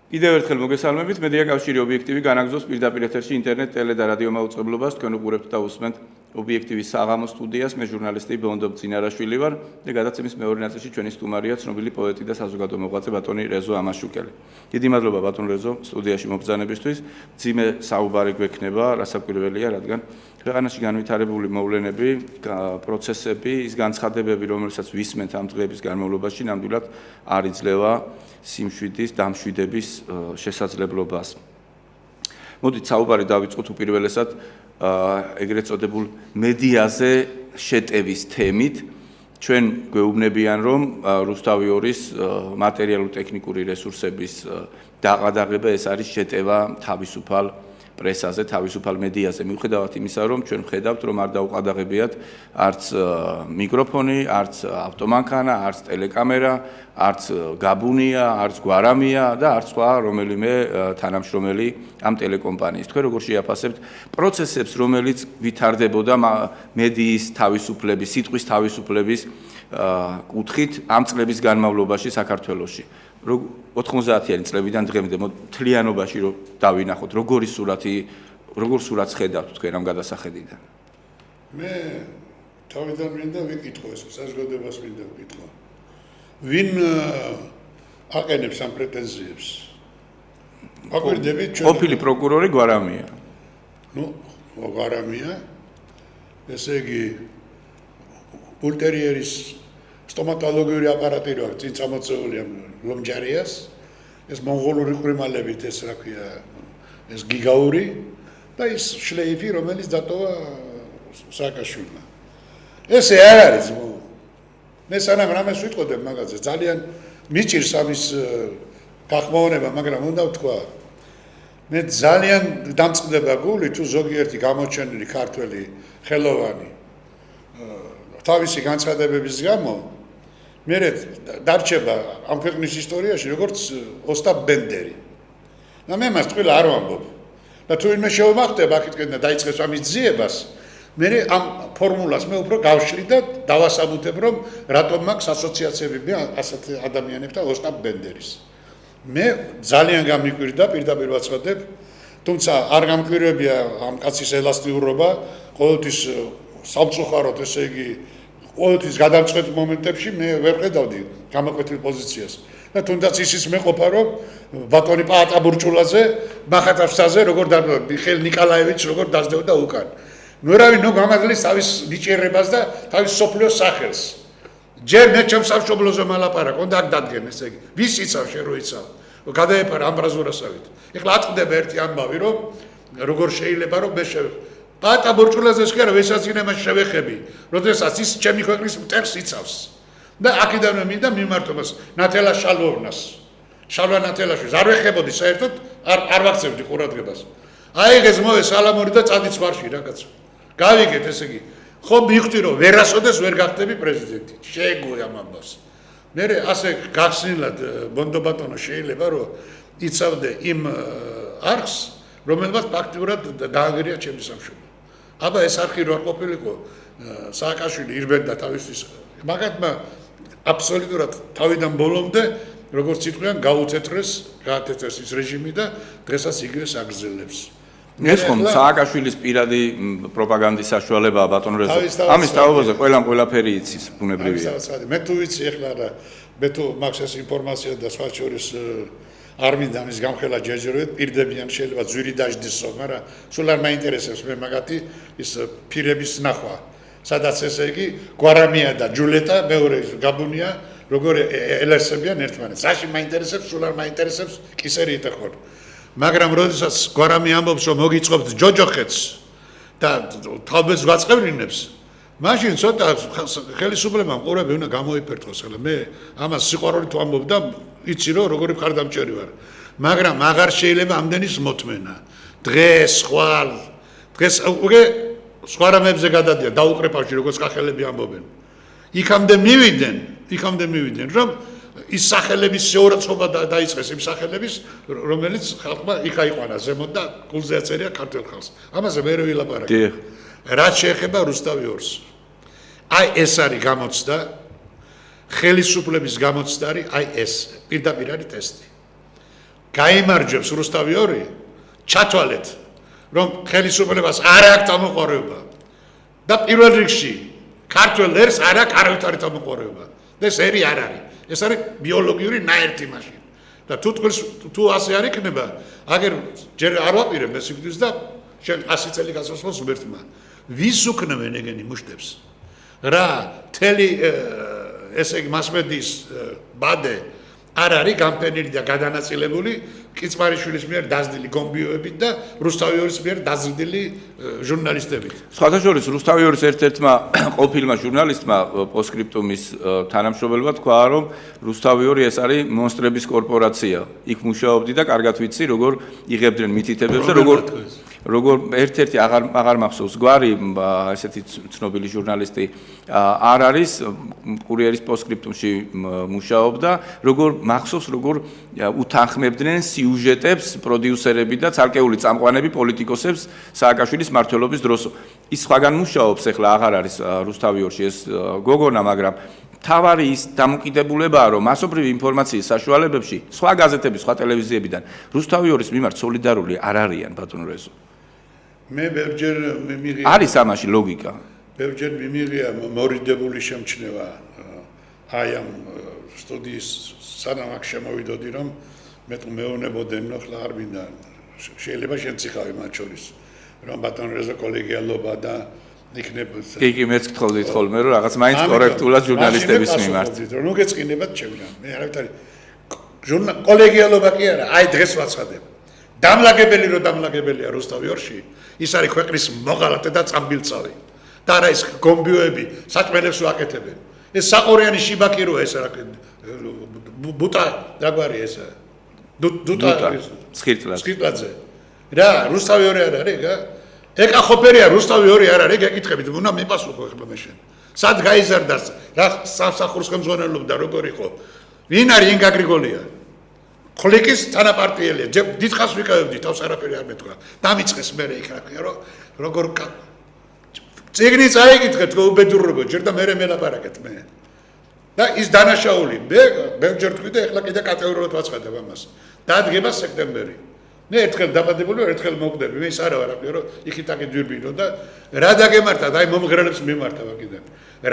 კიდევ ერთხელ მოგესალმებით, მედია კავშირი ობიექტივი განაგზობს პირდაპირ ეთერში ინტერნეტ, ტელე და რადიო მაუწყებლობას, თქვენ უყურებთ და უსმენთ ობიექტივის საღამოს სტუდიას, მე ჟურნალისტი ბონდო წინარაშვილი ვარ და გადაცემის მეორე ნაწილში ჩვენი სტუმარია ცნობილი პოეტი და საზოგადო მოღვაწე ბატონი რეზო ამაშუკელი. დიდი მადლობა ბატონ რეზო სტუდიაში მობრძანებისთვის. ძიმე საუბარი გვექნება, რასაკვირველია, რადგან ქვეყანაში განვითარებული მოვლენები, პროცესები, ის განცხადებები, რომელსაც ვისმენთ ამ დღეების განმავლობაში, ნამდვილად არ იძლევა სიმშვიდის დამშვიდების შესაძლებლობას. მოდით საუბარი დავიწყოთ უპირველესად ეგრეთ წოდებულ მედიაზე შეტევის თემით. ჩვენ გვეუბნებიან, რომ რუსთავი 2-ის მატერიალურ-ტექნიკური რესურსების დაყადაღება ეს არის შეტევა თავისუფალ პრესაზე, თავისუფალ მედიაზე. მიუხედავად იმისა, რომ ჩვენ ვხედავთ, რომ არ დაუყადაღებიათ არც მიკროფონი, არც ავტომანქანა, არც ტელეკამერა, არც გაბუნია, არც გვარამია და არც სხვა რომელიმე თანამშრომელი ამ ტელეკომპანიის. თქვენ როგორ შეაფასებთ პროცესებს, რომელიც ვითარდებოდა მედიის თავისუფლების, სიტყვის თავისუფლების კუთხით ამ წლების განმავლობაში საქართველოში? 90-იანი წლებიდან დღემდე მთლიანობაში რომ დავინახოთ, როგორ სურათს ხედავთ თქვენ ამ გადასახედიდან? მე თავიდან მინდა ვიკითხო ეს საზოგადოებას მინდა ვიკითხო. ვინ აყენებს ამ პრეტენზიებს? აკვირდებით ჩვენ ყოფილი პროკურორი გვარამია. გვარამია. ესე იგი ულტერიერის სტომატოლოგიური აპარატი რო აქვს, წინ წამოწეული ლომჯარიას, ეს მონღოლური ყრიმალებით ეს რა ქვია, ეს გიგაური და ის შლეიფი, რომელიც დატოვა სააკაშვილმა. ესე არ არის. მე სანამ რამეს ვიტყოდებ მაგაზე, ძალიან მიჭირს ამის გახმოვანება, მაგრამ უნდა ვთქვა, მე ძალიან დამწყდება გული თუ ზოგიერთი გამოჩენილი ქართველი ხელოვანი თავისი განცხადებების გამო მერე დარჩება ამ ქვეყნის ისტორიაში როგორც ოსტატ ბენდერი. და მე მას თვითონ არ ვამბობ. და თუ ვინმე შეუმახდება აქეთკენ და დაიწყებს ამის ძიებას, მერე ამ ფორმულას მე უფრო გავშლი და დავასაბუთებ, რომ რატომ მაქვს ასოციაციები ასეთ ადამიანებთან ოსტატ ბენდერის. მე ძალიან გამიკვირდა, პირდაპირ ვაცხადებ, თუმცა არ გამკვირვებია ამ კაცის ელასტიურობა, ყოველთვის სამწუხაროდ, ესე იგი ყოველთვის გადამწყვეტ მომენტებში მე ვერ ხედავდი გამოკვეთილ პოზიციას. და თუნდაც ისიც მეყოფა, რომ ბატონი პაატა ბურჭულაძე მახატავსაზე როგორ მიხეილ ნიკოლაევიჩ როგორ დაძდევდა უკან. ნურავი ნუ გამადლის თავის ნიჭიერებას და თავის სოფლიოს სახელს. ჯერ მე ჩემს სამშობლოზე მალაპარაკო და აქ დადგენ, ესე იგი. ვის იცავ შენ რო იცავ? გადაეპარა ამბრაზურასავით. ეხლა ატყდება ერთი ამბავი, რომ როგორ შეიძლება რომ მე პაატა ბურჭულაძეს კი არა ვესაცინემაში შევეხები, როდესაც ის ჩემი ქვეყნის მტერს იცავს. და აქედანვე მინდა მიმართობას ნათელა შალვოვნას. შალვა ნათელაშვილი არ ვეხებოდი საერთოდ, არ ვაქცევდი ყურადღებას. აიღეს მოვე სალამური და წადი ცხვარში რა კაცო. გავიგეთ ესე იგი. ხო მივხვდი რომ ვერასოდეს ვერ გახდები პრეზიდენტი. შეეგუე ამ ამბავს. მე ასე გახსნილად ბონდო ბატონო შეიძლება რომ იცავდე იმ არხს, რომელმაც ფაქტიურად დააგერია ჩემი სამშობლო. აბა ეს არხი რო არ ყოფილიყო, სააკაშვილი ირბენდა თავისთვის. მაგათმა აბსოლუტურად თავიდან ბოლომდე, როგორც იტყვიან, გაუცეტრეს ის რეჟიმი და დღესაც იგივე აგრძელებს. ეს ხომ სააკაშვილის პირადი პროპაგანდის საშუალებაა ბატონ რეზო. ამის თაობაზე ყველაფერი იცის, ბუნებრივია. მე თუ ვიცი ეხლა და მე თუ მაქვს ეს ინფორმაცია და სხვა შორის არ მინდა ამის გამხელა ჯერჯერობით პირდებიან შეიძლება ძვირი დაждდესო, მაგრამ სულ არ მაინტერესებს მე მაგათი ის ფირების ნახვა. სადაც ესე იგი გვარამია და ჯულეტა მეორე გაბუნია როგორ ელესებიან ერთმანეთს. რაში მაინტერესებს, სულ არ მაინტერესებს კისერითა ხარ. მაგრამ როდესაც გვარამი ამბობს რომ მოგიწყობთ ჯოჯოხეთს და თავებს გვაწყევრინებს, მაშინ ცოტა ხელისუფლებამ ყურები უნდა გამოიფერთხოს. ხლა მე ამას სიყვარულით ვამბობ და იცი რომ როგორი მხარდამჭერი ვარ. მაგრამ აღარ შეიძლება ამდენის მოთმენა. დღეს ხვალ დღეს უკვე სხვა რამებზე გადადიან დაუკრეფავში როგორც კახელები ამბობენ. იქამდე მივიდნენ რომ ის სახელების შეურაცხყოფა დაიწყეს იმ სახელების რომელიც ხალხმა იქ აიყვანა ზემოთ და გულზე აწერია ქართულ ხალხს. ამაზე მე ვილაპარაკე. რაც შეეხება რუსთავი 2-ს. აი ეს არის გამოცდა ხელისუფლების გამოცდა არის აი ეს პირდაპირ არის ტესტი. გაიმარჯვებს რუსთავი 2, ჩათვალეთ, რომ ხელისუფლებას არ აქვს ამოყარეობა და პირველ რიგში ქართველ ერს არ აქვს არავითარი ამოყარეობა. და ეს ერი არ არის. ეს არის ბიოლოგიური ნაერთი მაშინ. და თუ ასე არ იქნება, აგერ ჯერ არ ვაპირებ ეს სიკვდილს და შენ 100 წელი გასასვლელს ვერთმა. ვის უქნებენ ეგენი მუშტებს? რა თელი ესე იგი მასმედიის ბადე არ არის გამფენილი და გადანაწილებული კიცმარიშვილის მიერ დაზრდილი გომბიოებით და რუსთავი 2-ის მიერ დაზრდილი ჟურნალისტებით. სხვათა შორის რუსთავი 2-ის ერთ-ერთმა ყოფილმა ჟურნალისტმა პოსტსკრიპტუმის თანამშრომელმა თქვა, რომ რუსთავი 2 ეს არის მონსტრების კორპორაცია. იქ მუშაობდი და კარგად ვიცი, როგორ იღებდნენ მითითებებს და როგორ ერთ-ერთი აღარ მახსოვს გვარი ესეთი ცნობილი ჟურნალისტი არ არის კურიერის პოსტსკრიპტუმში მუშაობდა, როგორ მახსოვს როგორ უთანხმებდნენ სიუჟეტებს პროდიუსერები და ცალკეული წამყვანები პოლიტიკოსებს სააკაშვილის მმართველობის დროს. ის სხვაგან მუშაობს, ახლა აღარ არის რუსთავი 2-ში ეს გოგონა, მაგრამ თავარი ის დამოკიდებულებაა, რომ მასობრივი ინფორმაციის საშუალებებში სხვა გაზეთები, სხვა ტელევიზიებიდან რუსთავი 2-ის მიმართ სოლიდარული არ არიან, ბატონო რეზო. მე ბევრჯერ მიმიღია არის ამაში ლოგიკა. ბევრჯერ მიმიღია მორიდებული შემჩნევა აი ამ სტუდიის სანამ აქ შემოვიდოდი, რომ მეუნებოდენ, ნუ ხლა არ მინდა შეიძლება შემციხავი მათ შორის, რომ ბატონ რეზო კოლეგიალობა და იქნებ კი მეც გთხოვდით ხოლმე, რომ რაღაც მაინც კორექტულად ჟურნალისტების მიმართ. ნუ გეწყინებათ ჩემგან. მე არავითარი კოლეგიალობა კი არა, აი დღეს ვაცხადებ. დამლაგებელი რომ დამლაგებელია რუსთავი 2-ში, ის არის ქვეყნის მოღალატე და წამბილწავი. და არა ის გომბიოები საჭმელებს ვაკეთებენ. ეს საყორიანი შიბაკი როა ეს რა ბუტა დაგვარი ეს დუტა სკირტლაძე რა რუსთავი 2 არ არის რა ეკა ხოფერია რუსთავი 2 არ არის გეკითხებით უნდა მიპასუხო ახლა მე შენ სად გაიზარდა რა სამსახურს ხელმძღვანელობდა როგორ იყო ვინ არის ინგა გრიგოლია ხლიკის თანაპარტიელია დიდხანს ვიკავებდი თავს არაფერი არ მეთქვა დამიწყეს მე იქ რა ქვია რომ როგორ წიგნი წაიკითხეთ უბედურობა ჯერ და მე მელაპარაკეთ მე და ის დანაშაული მე ბევრჯერ თქვი და ეხლა კიდე კატეგორიულად ვაცხადებ ამას დადგება სექტემბერი მე ერთხელ დაბადებული ვარ ერთხელ მოვკვდები მე ის არა ვარ აკეთე რომ იქით აქეთ ვირბინო და რა დაგემართა აი მომღერლებს მიმართა ვაკიდე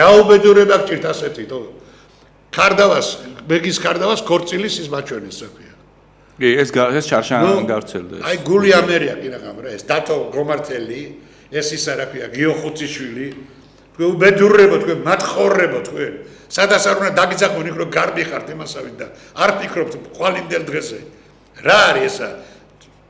რა უბედურება გჭირთ ასეთი თო ქარდავას მეგის ქარდავას ქორწილის ის მაჩვენეს რა ქვია კი ეს შარშან გავრცელდა აი გული ამერია კი რაღამ რა ეს დათო გომართელი ეს ისა რა ქვია გიოხუციშვილი თქვენ უბედურებო თქვენ მათხოვრებო თქვენ სადაც არ უნდა დაგიძახონ იქ რომ გარბი ხართ იმასავით და არ ფიქრობთ ყვალინდელ დღეზე რა არის ესა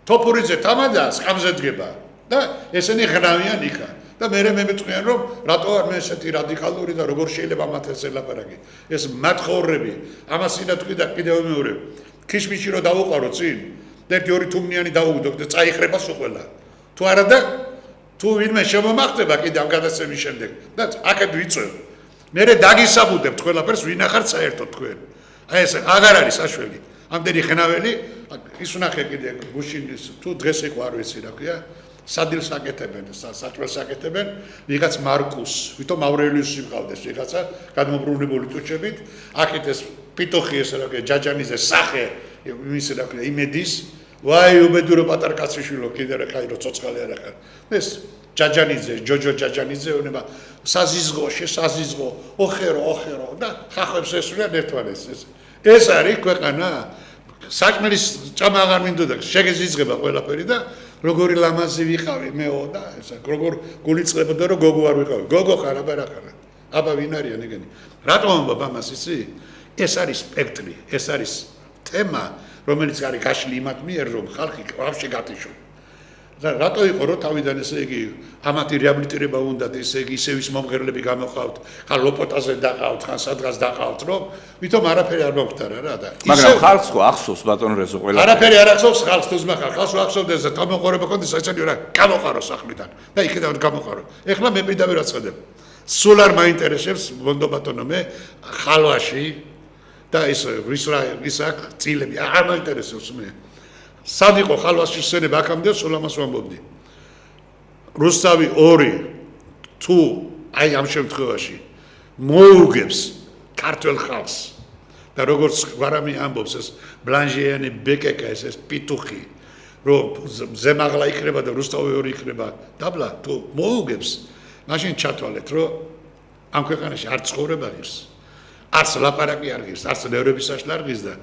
თოფურიძე თამადა სკამზე დგება და ესენი ღნავიან იქა და მე მეწყვიან რომ რატო არ მე ესეთი რადიკალური და როგორ შეიძლება მათ ესე ლაპარაკი ეს მათხოვრები ამას ინა თქვი და კიდევ მეორე ქიშმიში რომ დავუყარო წინ და 1-2 თუმნიანი დაუგდო და წაიხრება სულ ყველა თუ არა და თუ ვინმე შემომახტება კიდე ამ გადაცემის შემდეგ და აქეთ ვიწევ მე დაგისაბუდებთ ყველაფერს ვინახართ საერთოდ თქვენ აი ეს აღარ არის საშველი ამდენი ხნაველი ის უნახე კიდე გუშინის თუ დღეს იყო არ ვიცი რა ქვია სადილს აკეთებენ საჭმელს აკეთებენ ვიღაც მარკუს ვითომ ავრელიუსი მყავდეს ვიღაცა გადმობრუნებული ტუჩებით აქეთ ეს პიტოხი ეს რა ქვია ჯაჯანიძე სახე იმის რა ქვია იმედის ვაი უბედურო პატარ კაციშვილო კიდე რა ხაირო ცოცხალი არა ხარ ეს ჯაჯანიძე ჯოჯო ჯაჯანიძე უნება საზიზღო შესაზიზღო ოხერო და ხახვებს ესვრიან ერთმანეთს ეს არის ქვეყანა საჭმელის ჭამა აღარ მინდოდა შეგეზიზღება ყველაფერი და როგორი ლამაზი ვიყავი მეო და ესა როგორ გულიწლებოდა რომ გოგო არ ვიყავი გოგო ხარ აბა რა ხარ აბა ვინ არიან ეგენი რატომ ამბობ ამას იცი ეს არის სპექტრი ეს არის თემა რომელიც არის გაშლი იმათ მიერ რომ ხალხი ვაფშე გატიშო და რატო იყო რომ თავიდან ესე იგი ამათი რეაბილიტირება უნდათ ესე იგი ისევ ის მომღერლები გამოყავთ ხან ლოპოტაზე დაყავთ ხან სადღაც დაყავთ რომ ვითომ არაფერი არ მომხდარა რა და მაგრამ ხალხს ხო ახსოვს ბატონ რეზო ყველა არაფერი არ ახსოვს ხალხს თუ ზმახარ ხალხს ახსოვდეს და თამოყურება კონდეს საერთოდ რა გამოყარო სახლიდან და იქიდან გამოყარო ეხლა მე პირდაპირ აცხადებ სულ არ მაინტერესებს ბონდო ბატონო მე ხალვაში და ის ისაკ წილები არ მაინტერესებს მე სად იყო ხალვაში სცენება აქამდე სულ ამას ვამბობდი რუსთავი 2 თუ აი ამ შემთხვევაში მოუგებს ქართულ ხალხს და როგორც გვარამი ამბობს ეს ბლანჟიანი ბეკეკა ეს პიტუხი რომ ზემაღლა იქნება და რუსთავი ორი იქნება დაბლა თუ მოუგებს მაშინ ჩათვალეთ რომ ამ ქვეყანაში არ ცხოვრება ღირს არც ლაპარაკი არ ღირს არც ნევრების საშლა არ ღირს და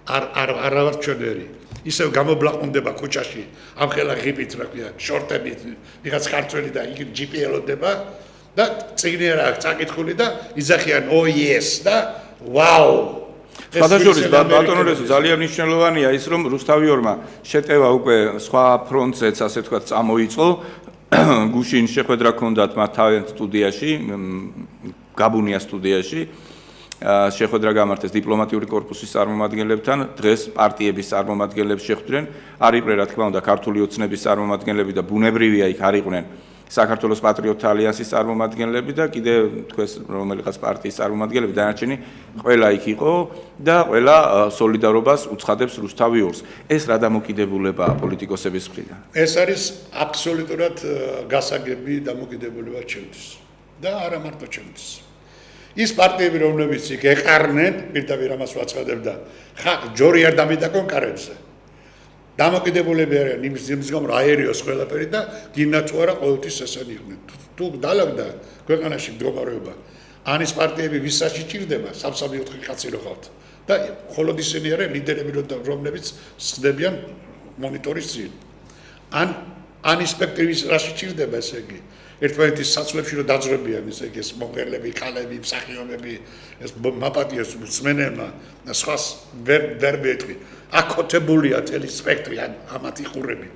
არ ვარ ჩვენერი ისევ გამობლაყუნდება ქუჩაში ამხელა ღიპით რა ქვია შორტებით ვიღაც ქართველი და იგი ჯიპი ელოდება და წიგნი არა წაკითხული და იძახიან oh yes და wow ხადაშორის ბატონურეს ძალიან მნიშვნელოვანია ის რომ რუსთავიორმა შეტევა უკვე სხვა ფრონტზეც ასე თქვა წამოიწყო გუშინ შეხვედრა ჰქონდათ მათ თავიანთ სტუდიაში გაბუნია სტუდიაში შეხვედრა გამართეს დიპლომატიური კორპუსის წარმომადგენლებთან დღეს პარტიების წარმომადგენლებს შეხვდნენ არ იყვნენ რა თქმა უნდა ქართული ოცნების წარმომადგენლები და ბუნებრივია იქ არ იყვნენ საქართველოს პატრიოტთა ალიანსის წარმომადგენლები და კიდე თქვეს რომელიღაც პარტიის წარმომადგენლები დანარჩენი ყველა იქ იყო და ყველა სოლიდარობას უცხადებს რუსთავიორს ეს რა დამოკიდებულებაა პოლიტიკოსების მხრიდან ეს არის აბსოლუტურად გასაგები დამოკიდებულება ჩემთვის და არა მარტო ჩემთვის ის პარტიები რომლებიც იქ ეყარნენ პირდაპირ ამას ვაცხადებდა ხალხ ჯორი არ დამიტაკონ კარებზე დამოკიდებულები არიან იმის გამო აერიოს ყველაფერი და გინდა თუ არა ყოველთვის ესენი იყვნენ თუ დალაგდა ქვეყანაში მდგომარეობა ან ის პარტიები ვისაც ჭირდება 3-4 კაცი რო ხავთ და მხოლოდ ისინი არიან ლიდერები რომლებიც ხდებიან მონიტორის წინ ან ინსპექტორის რაში ჭირდება ესე იგი ერთმანეთის საცვლებში რომ დაძრებიან ესე იგი ეს მომღერლები ქალები მსახიობები ეს მაპატიოს მსმენელმა და სხვას ვერ მეტყვი აკოთებულია თელი სპექტრი ამათი ყურებით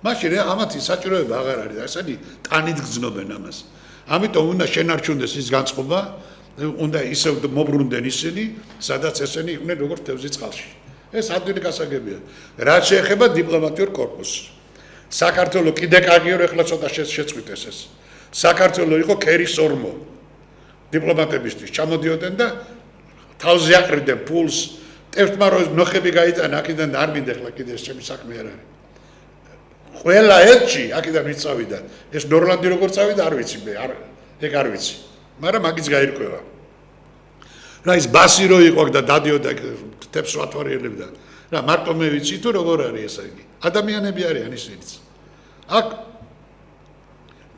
მაშინ ამათი საჭიროება აღარ არის ესენი ტანით გძნობენ ამას ამიტომ უნდა შენარჩუნდეს ის განწყობა უნდა ისევ მოbrunდნენ ისინი სადაც ესენი იყვნენ როგორც თევზი წყალში ეს ადვილი გასაგებია რაც შეეხება დიპლომატიურ კორპუსს საქართველოს კიდე კარგია რომ ეხლა ცოტა შეწყვიტეს ეს საქართველოს იყო ქერის ორმო დიპლომატებისთვის ჩამოდიოდნენ და თავზე აყრიდნენ ფულს ერთმა რო ნოხები გაიტანა აქედან არ მინდა ეხლა კიდე ეს ჩემი საქმე არ არის ყველა ერთში აქედან ვიწავიდა ეს ნორლანდი როგორ წავიდა არ ვიცი მე ეგ არ ვიცი მაგრამ მაგის გაირკვევა რა ის ბასი რო იყო და დადიოდა თებს ვათვალიერებდა რა მარტო მე ვიცი თუ როგორ არის ეს იგი ადამიანები არიან ისინიც აქ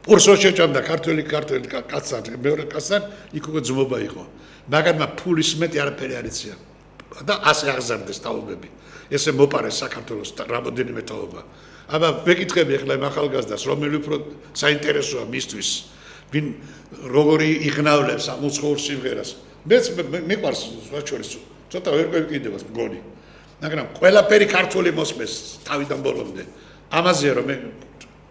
პურსო შეჭამდა ქართველი კაცთან მეორე კაცთან იქ უკვე ძმობა იყო მაგარმა ფულის მეტი არაფერი არ იციან და ასე აღზარდეს თაობები ესე მოპარეს საქართველოს რამოდენიმე თაობა აბა ვეკითხები ახლა იმ ახალგაზრდას რომელი უფრო საინტერესოა მისთვის ვინ როგორი იღნავლებს ამ უცხოურ სიმღერას მეც მიყვარს ვაჩორის ცოტა ვერ გვეკიდებას მგონი მაგრამ ყველაფერი ქართული მოსმეს თავიდან ბოლომდე ამაზეა რომ მე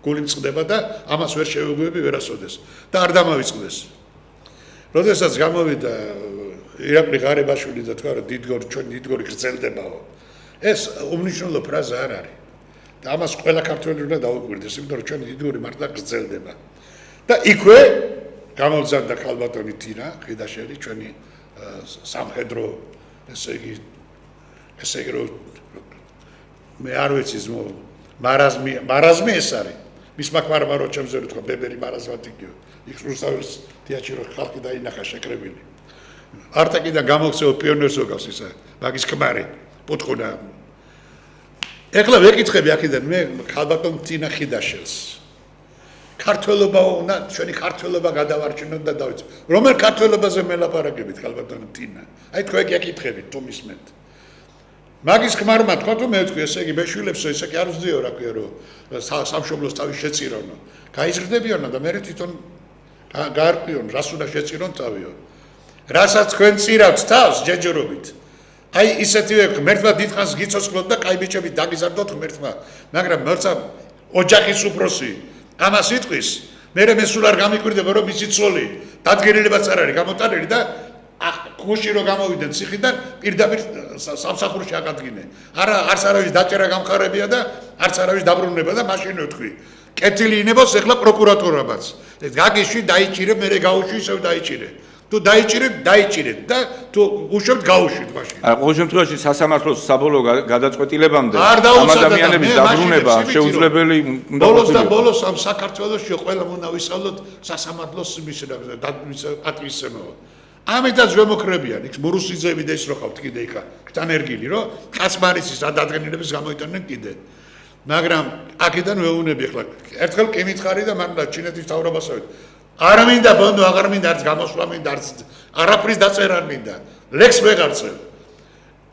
გული მწყდება და ამას ვერ შევეგვები ვერასოდეს და არ დამავიწყდეს როდესაც გამოვიდა ირაკლი ღარიბაშვილი და თქვა რომ დიდგორი გრძელდებაო ეს უმნიშვნელო ფრაზა არ არის და ამას ყველა ქართველი უნდა დაუკვირდეს იმიტომ რომ ჩვენი დიდგორი მართლა გრძელდება და იქვე გამოვზარდა ქალბატონი თინა ყიდაშელი ჩვენი სამხედრო ესე იგი რომ მე არ ვიცი ზმო მარაზმი ეს არის მისმა ქმარმა რო ჩემზე რო თქვა ბებერი მარაზმატიკიო იქ რუსთავის თეატრში რო ხალხი დაინახა შეკრებილი არტაკიდან გამოვცეო პიონერს ოგავს ისა მაგის ქმარი პუტყუნა ეხლა ვეკითხები აქედან მე ქალბატონ თინა ხიდაშელს ქართველობა უნდა ჩვენი ქართველობა გადავარჩინოთ და დავიცი რომელ ქართველობაზე მელაპარაკებით ქალბატონ თინა აი თქვენ გეკითხებით თუ მისმენთ მაგის ქმარმა თქვა თუ მე ვთქვი ესე იგი მეშვილებსო ესე კი არ ვძიო რა ქვია რომ სამშობლოს თავი შეწირონო გაიზრდებიანო და მე თვითონ გაარკვიონ რას უნდა შეწირონ თავიო რასაც თქვენ წირავთ თავს ჯეჯორობით აი ისეთივე ღმერთმა დიდხანს გიცოცხლოთ და კაი ბიჭები დაგიზარდოთ ღმერთმა მაგრამ მერცა ოჯახის უფროსი ამას იტყვის მე სულ არ გამიკვირდება რომ მისი ცოლი დადგენილებაც არ არის გამოტანილი და გუში რო გამოვიდნენ ციხიდან პირდაპირ სამსახურში აკადგინე არც არავის დაჭერა გამხარებია და არც არავის დაბრუნება და მაშინ ვთქვი კეთილი ინებოს ეხლა პროკურატურაბაც გაგიშვი დაიჭირე მე გაუშვი ისევ დაიჭირე თუ დაიჭირეთ და თუ უშვებთ გაუშვით მაშინ ყოველ შემთხვევაში სასამართლოს საბოლოო გადაწყვეტილებამდე ამ ადამიანების დაბრუნება შეუძლებელი უნდა ყოფილიყო ბოლოს ამ საქართველოში ყველა უნდა ვისწავლოთ სასამართლოს მის პატივისცემა ამიტაც ვემოქრებიან იქ მურუსიძეები და ის რო ხავთ კიდე იქა კტანერგილი რომ კაცმარიცის ადადგენილების გამოიტანენ კიდე მაგრამ აქედან ვეუნები ახლა ერთხელ კი მითხარი და მანდა ჩინეთის თავრობასავით არ მინდა ბონდო აღარ მინდა არც გამოსვლა მინდა არც არაფრის დაწერა არ მინდა ლექს ვეღარწევ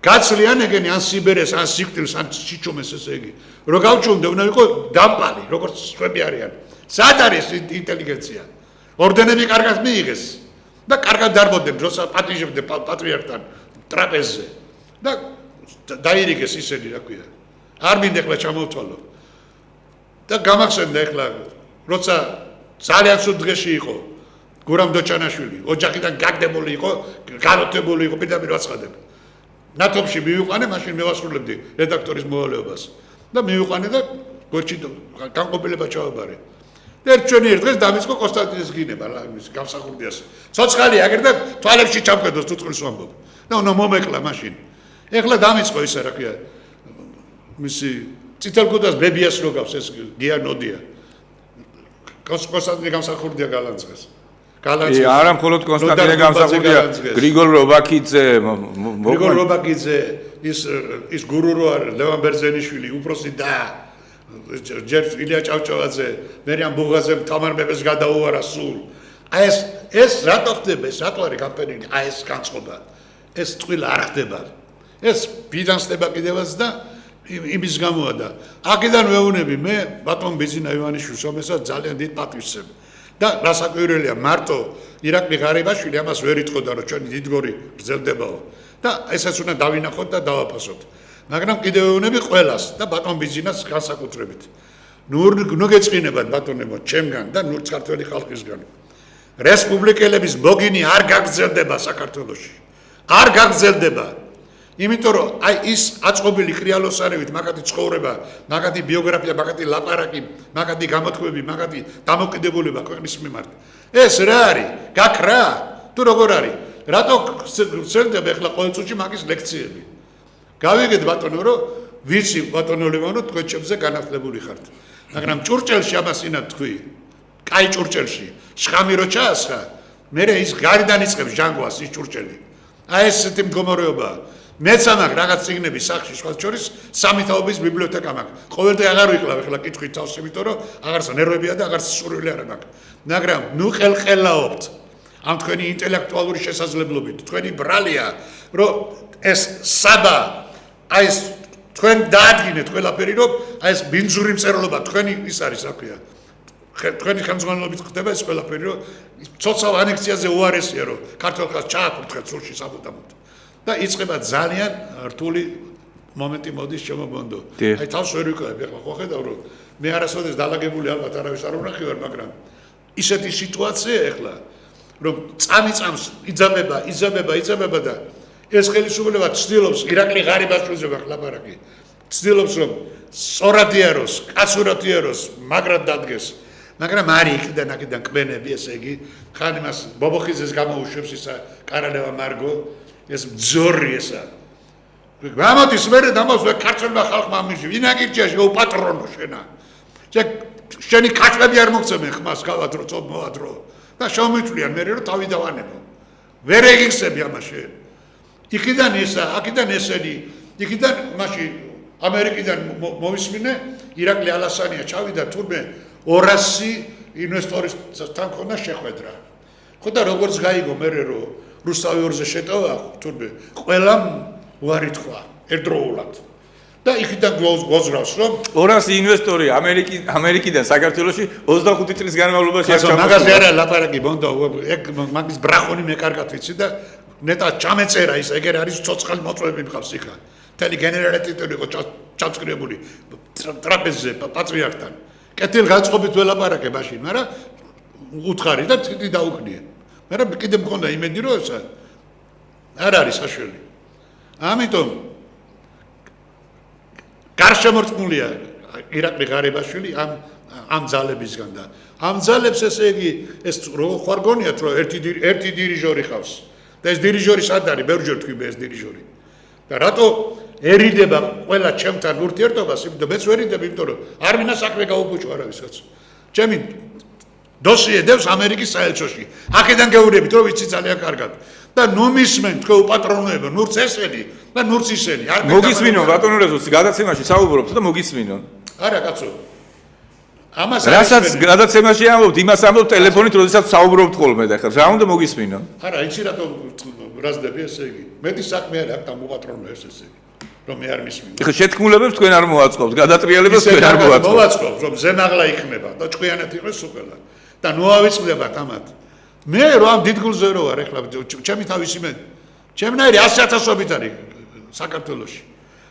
გაცლიან ეგენი ან სიბერეს ან სიკვდილს ან სიჩუმეს ესე იგი რო გავჩუმდე უნდა ვიყო დამპალი როგორც სხვები არიან სად არის ინტელიგენცია ორდენები კარგად მიიღეს და კარგად დარბოდნენ როცა პატიჟებდნენ პატრიარქთან ტრაპეზზე და დაირიგეს ისინი რა ქვია არ მინდა ახლა ჩამოვთვალო და გამახსენდა ახლა როცა ძალიან სულ დღეში იყო გურამ დოჩანაშვილი ოჯახიდან გაგდებული იყო განათებული იყო პირდაპირ ვაცხადებ ნატოფში მივიყვანე მაშინ მევასრულებდი რედაქტორის მოვალეობას და მივიყვანე და გორჩი განყოფილება ჩავაბარე ერთჩვენი ერთ დღეს დამიწყო კონსტანტინეს გინება რა იმის გამსახურდიას ცოცხალი აგერ და თვალებში ჩამხედოს თუწყლის ვამბობ და უნდა მომეკლა მაშინ ეხლა დამიწყო ისე რა ქვია მისი წითელგუდას ბებიას რო გავს ეს გიანოდია კონსტანტინე გამსახურდია გალანძღეს არა მხოლოდ კონსტანტინე გამსახურდია გრიგოლ რობაქიძე გრიგოლ რობაქიძე ის გურუ რო არის ლევან ბერძენიშვილი უფროსი და ჯერ ილია ჭავჭავაძე მერიან ბუღაზემ თამარ მეფეს გადაუვარა სულ აი ეს რატო ხდება ეს რატო არის გამპენილი აი ეს განწყობა ეს ტყილა არ ხდება ეს ფინანსდება კიდევაც და იმის გამოა და აქედან ვეუნები მე ბატონ ბიზინა ივანიშვილს რომელსაც ძალიან დიდ პატივს და რასაკვირველია მარტო ირაკლი ღარიბაშვილი ამას ვერ იტყოდა რომ ჩვენი დიდგორი გრძელდებაო და ესაც უნდა დავინახოთ და დავაფასოთ მაგრამ კიდევ ვეუნები ყველას და ბატონ ბიზინას განსაკუთრებით ნუ გეწყინებათ ბატონებო ჩემგან და ნუ ქართველი ხალხისგან რესპუბლიკელების ბოგინი არ გაგრძელდება საქართველოში არ გაგრძელდება იმიტომ რომ აი ის აწყობილი კრიალოსარევით მაგათი ცხოვრება მაგათი ბიოგრაფია მაგათი ლაპარაკი მაგათი გამოთქმები მაგათი დამოკიდებულება ქვეყნის მიმართ ეს რა არის გაქრა თუ როგორ არის რატო გრძელდება ახლა ყოველ წუთში მაგის ლექციები გავიგეთ ბატონო რომ ვიცი ბატონო ლევანო თქვენ ჩემზე განათლებული ხართ მაგრამ ჭურჭელში ამას ინა თქვი კაი ჭურჭელში შხამი რო ჩაასხა მე ის გარიდან იწყებს ჟანგვას ის ჭურჭელი აი ესეთი მდგომარეობაა მეც ამაკ რაღაც წიგნები სახში სხვა შორის სამი თაობის ბიბლიოთეკა მაქვს ყოველდღე აღარ ვიყლავ ახლა კითხვით თავს იმიტომ რომ აღარც ნერვებია და აღარც სურვილი არ მაქვს მაგრამ ნუ ყელყელაობთ ამ თქვენი ინტელექტუალური შესაძლებლობით თქვენი ბრალია რომ ეს საბა აი ეს თქვენ დაადგინეთ ყველაფერი რომ აი ეს ბინძური მწერლობა თქვენი ის არის რა ქვია თქვენი ხელმძღვანელობით ხდება ეს ყველაფერი რომ ცოცხალ ანექსიაზე უარესია რომ ქართულ ხალხს ჩააფრთხეთ სულში საბუდამოდ და იწყება ძალიან რთული მომენტი მოდის შემოგონდო. აი თავს ვერ ვიკავებ ახლა ხო ხედავ რომ მე არასოდეს დალაგებული ალბათ არავის არ უნახი ვარ მაგრამ ისეთი სიტუაცია ახლა რომ წამიწამს იძაბება და ეს ხელისუფლება ცდილობს ირაკლი ღარიბაშვილზე ლაპარაკი ცდილობს რომ სწორად იაროს, კაცურად იაროს, მაგრად დადგეს მაგრამ არის იქიდან აქედან კბენები ესე იგი ხან იმას ბობოხიძეს გამოუშვებს ისა კარალევა მარგო ეს ბძორი ესა გამოდის მერე დამოსვე ქართველმა ხალხმა ამიში ვინაგირჩია შეუპატრონო შენა შენი ქართველები არ მოგწემენ ხმას გავადრო წოდ მოადრო და შემოიწვლიან მერე რომ თავი დავანებო ვერ ეგიქსები ამაში იქიდან ესა აქედან ესენი იქიდან მაშინ ამერიკიდან მოვისმინე ირაკლი ალასანია ჩავიდა თურმე 200 ინვესტორისთან ქონდა შეხვედრა ხო და როგორც გაიგო მერე რომ რუსთავი ორზე შეტევა თურმე ყველამ უარი თქვა ერთდროულად და იქიდან გოზრავს რომ 200 ინვესტორი ამერიკიდან საქართველოში 25 წლის განმავლობაში არ ჩამოყალიბდა მაგაზე არა ლაპარაკი ბონდო ეგ მაგის ბრახონი მე კარგად ვიცი და ნეტა ჩამეწერა ის ეგერ არის ცოცხალი მოწვევები მყავს იქა მთელი გენერალიტეტი იყო ჩამწკრებული ტრაპეზზე პატრიარქთან კეთილ განწყობით ველაპარაკე მაშინ მაგრამ უთხარი და თითი დაუქნია მაგრამ კიდე მქონდა იმედი რომ ეს არ არის საშველი ამიტომ გარშემორტყმულია ირაკლი ღარიბაშვილი ამ ძალებისგან და ამ ძალებს ესე იგი ეს ხარ გონიათ რომ ერთი დირიჟორი ხავს და ეს დირიჟორი სად არის ბევრჯერ თქვი მე ეს დირიჟორი და რატო ერიდება ყველა ჩემთან ურთიერთობას იმიტომ მეც ვერიდებ იმიტომ რომ არ ვინა საქმე გაუბოჭო არავისაც ჩემი დოსიე დევს ამერიკის საელჩოში აქედან გეურებით რომ ვიცი ძალიან კარგად და ნუ მისმენ თქვენ უპატრონოებო, ნურც ესენი და ნურც ისენი. მოგისმინონ ბატონო რეზოსი, გადაცემაში საუბრობთ და მოგისმინონ. არა კაცო. ამას რასაც გადაცემაში ამბობთ, იმას ამბობთ ტელეფონით, როდესაც საუბრობთ ხოლმე და ხა რა უნდა მოგისმინონ? არა, იცი რატო რაზდები ესე იგი. მეტი საქმე არა აქ და მოპატრონო ეს ესე იგი. რომ მე არ მისმინო. ხა შეთქმულებებს თქვენ არ მოაწყობთ, გადატრიალებას თქვენ არ მოაწყობთ. მოვაწყობთ, რომ ზემაღლა იქნება და ჭკვიანად იყოს სუპელა. და ნუ ავიწყდებათ ამათ. მე რომ ამ დიდგულზე რო ვარ ეხლა ჩემი თავისი მე ჩემნაირი 100,000-ობით არის საქართველოში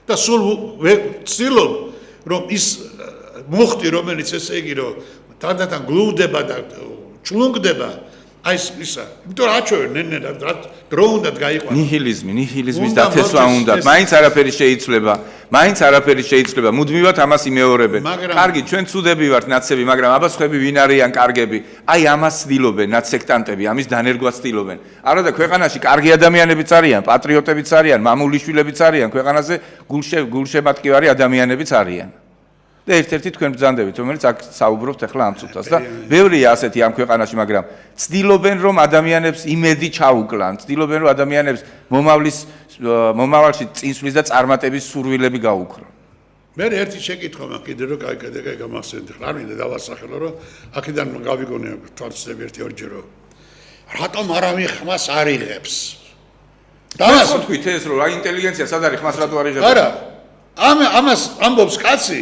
და სულ ვცდილობ რომ ის მუხტი რომელიც ესე იგი რომ თანდათან გლუვდება და ჭლუნგდება აი ისა იმიტომ რომ აჩვევენ ნენერად დრო უნდა გაიყვანო ნიჰილიზმის დათესვა უნდა მაინც არაფერი შეიცვლება მუდმივად ამას იმეორებენ კარგი ჩვენ ცუდები ვართ ნაცები მაგრამ აბა სხვები ვინ არიან კარგები აი ამას ცდილობენ ნაცსექტანტები ამის დანერგვას ცდილობენ არა და ქვეყანაში კარგი ადამიანებიც არიან პატრიოტებიც არიან მამულიშვილებიც არიან ქვეყანაზე გულშემატკივარი ადამიანებიც არიან და ერთ-ერთი თქვენ ბრძანდებით, რომელიც აქ საუბრობთ ახლა ამ წუთას და ბევრია ასეთი ამ ქვეყანაში, მაგრამ ცდილობენ რომ ადამიანებს იმედი ჩაუკლან, ცდილობენ რომ ადამიანებს მომავალში წინსვლის და წარმატების სურვილები გაუქრონ. მე ერთი შეკითხვა მაქვს კიდე რომ კაი გამახსენდი. არ მინდა დავასახელო რომ აქედან გავიგონე თვალწინები ერთი-ორჯერ რომ რატომ არავინ ხმას არ იღებს? დავას თქვით ეს რომ რა ინტელიგენცია სად არის ხმას რატო არ იღებს? არა. ამას ამბობს კაცი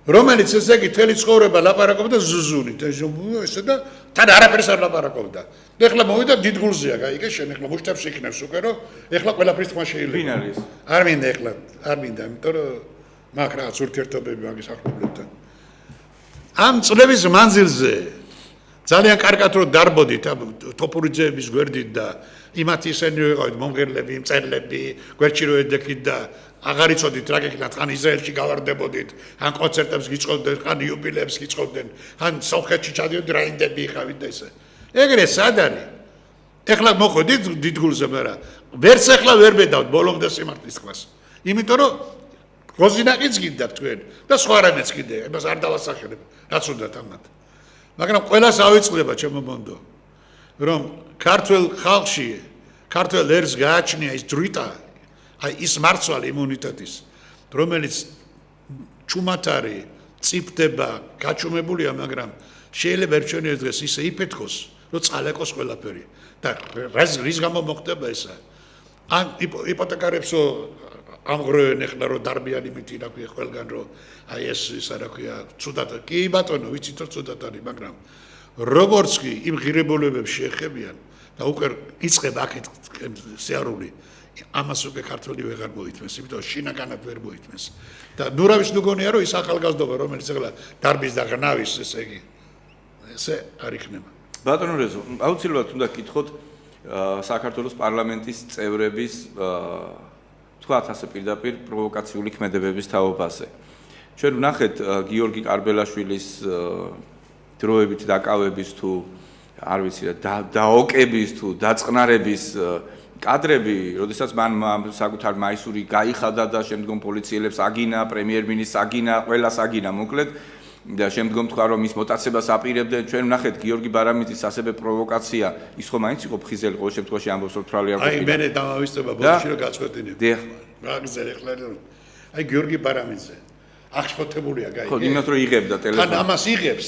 რომელიც ესე იგი თელი ცხოვრება ლაპარაკობდა ზუზუნით ესე და თან არაფერს არ ლაპარაკობდა. ეხლა მოვიდა დიდგულზეა, გაიგე, შენ ეხლა მუშტებს იქნებს უკვე რომ ეხლა ყველაფრის თქმა შეიძლება. ვინ არის? არ მინდა ეხლა, არ მინდა, იმიტომ რომ მაგ რაღაც ურთიერთობები მაგის ახლობლებთან. ამ წლების მანძილზე ძალიან კარგად რომ დარბოდით თოფურიძეების გვერდით და იმათ ისენი ვიყავით მომღერლები, მწერლები, გვერდში რო ედექით და აღარ იცოდით რა გეკითხათ, ხან ისრაელში გავარდებოდით, ან კონცერტებს გიწყობდნენ, ხან იუბილეებს გიწყობდნენ, ხან სომხეთში ჩადიოდით, რაინდები იყავით და ისე. ეგრე სად არის? ეხლა მოხვედით დიდგულზე, მაგრამ ვერც ეხლა ვერ ბედავთ ბოლომდე სიმართლის თქმას. იმიტომ რომ გოზინაკიც გინდა თქვენ და სხვა რამეც კიდე, იმას არ დავასახელებ, რაც უნდათ ამათ. მაგრამ ყველას ავიწყდება ჩემო ბონდო, რომ ქართულ ხალხში, ქართულ ერს გააჩნია ის დრიტა აი ის მარცვალი იმუნიტეტის რომელიც ჩუმათარი წიფდება გაჩუმებულია მაგრამ შეიძლება ერჩვენოს დღეს ისე იფეთქოს რომ წალეკოს ყველაფერი და რის გამო მოხდება ესა ან იპოთეკარებსო ამღრევენ ეხლა რომ დარბიანი მითი რა ქვია ყველგან რომ აი ეს ისა რა ქვია ცუდად კი ბატონო ვიცით რომ ცუდად არის მაგრამ როგორც კი იმ ღირებულებებს შეეხებიან და უკვე იწყება აქეთ სიარული ამას უკვე ქართული ვეღარ მოითმეს, იმიტომ რომ შინაგანად ვერ მოითმეს. და ნურავის ნუგონია რომ ის ახალგაზრდობა რომელიც ახლა დარბის და ღნავის ესე იგი ესე არ იქნება. ბატონო რეზო, აუცილებლად უნდა გკითხოთ საქართველოს პარლამენტის წევრების თქვათ ასე პირდაპირ პროვოკაციული ქმედებების თაობაზე. ჩვენ ვნახეთ გიორგი კარბელაშვილის დროებით დაკავების თუ არ ვიცი რა დაოკების თუ დაწყნარების კადრები, როდესაც მან საკუთარ მაისური გაიხადა და შემდგომ პოლიციელებს აგინა, პრემიერ-მინისტრს აგინა, ყველას აგინა მოკლედ და შემდგომ თქვა რომ ის მოტაცებას აპირებდნენ, ჩვენ ვნახეთ გიორგი ბარამიძის ასევე პროვოკაცია, ის ხომ მაინც იყო ფხიზელი ყოველ შემთხვევაში ამბობს რომ თვალი არ ყოფილა. აი მე დავავიწყება ბოლოში რომ გაწყვეტინებ. დიახ. რა გზერ ეხლა აი გიორგი ბარამიძე აღშფოთებულია გაიგე. ხო, იმათ რომ იღებდა ტელეფონს. თან ამას იღებს.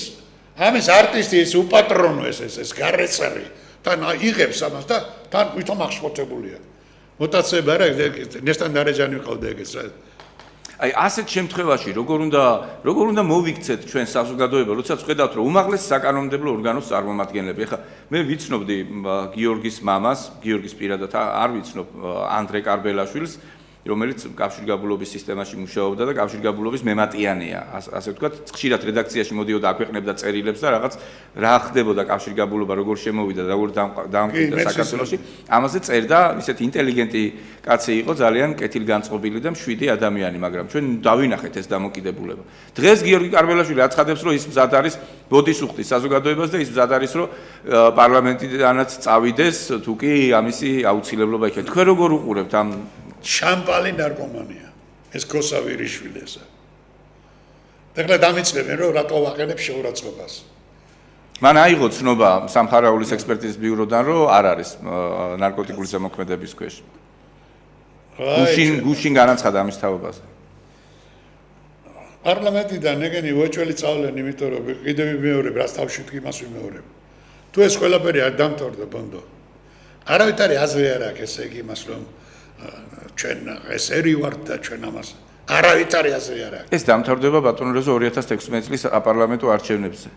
ამის არტისტი ეს უპატრონო ეს გარეწერი. თან იღებს ამას და თან ვითომ აღშფოთებულია. მოტაცება რა ნესტან დარეჯანი ყავდა ეგეც რა. აი ასეთ შემთხვევაში როგორ უნდა მოვიქცეთ ჩვენ საზოგადოება, როდესაც ხედავთ რომ უმაღლესი საკანონმდებლო ორგანოს წარმომადგენლები. ეხლა მე ვიცნობდი გიორგის მამას, გიორგის პირადად არ ვიცნობ ანდრე კარბელაშვილს, რომელიც კავშირგაბმულობის სისტემაში მუშაობდა და კავშირგაბმულობის მემატიანეა, ასე ვთქვათ, ხშირად რედაქციაში მოდიოდა აქვეყნებდა წერილებს და რაღაც რა ხდებოდა კავშირგაბმულობა, როგორ შემოვიდა და როგორ დაამკვიდრა საქართველოში. ამაზე წერდა, ისეთი ინტელიგენტი კაცი იყო, ძალიან კეთილგანწყობილი და მშვიდი ადამიანი, მაგრამ ჩვენ დავინახეთ ეს დამოკიდებულება. დღეს გიორგი კარბელაშვილი აცხადებს, რომ ის მზად არის ბოდიშ უხდის საზოგადოებას და ის მზად არის, რომ პარლამენტიდანაც წავიდეს, თუ კი ამისი აუცილებლობა იქნება. თქვენ როგორ უყურებთ ამ შამპალი ნარკომანია ეს კოსავირიშვილი ესა. ეხლა დამიწყებენ რომ რატო ვაყენებ შეურაცხყოფას. მან აიღო ცნობა სამხარაულის ექსპერტიზის ბიუროდან, რომ არ არის ნარკოტიკული ზემოქმედების ქვეშ. გუშინ განაცხადა ამის თაობაზე. პარლამენტიდან ეგენი უეჭველი წავლენ, იმიტომ რომ კიდევ ვიმეორებ, რას თავში იმას ვიმეორებ. თუ ეს ყველაფერი არ დამთავრდა ბონდო. არავითარი აზრი არ აქვს, ესე იგი იმას რომ ჩვენ ეს ერი ვართ და ჩვენ ამას არავითარი აზრი არ აქვს. ეს დამთავრდება ბატონო რეზო 2016 წლის საპარლამენტო არჩევნებზე.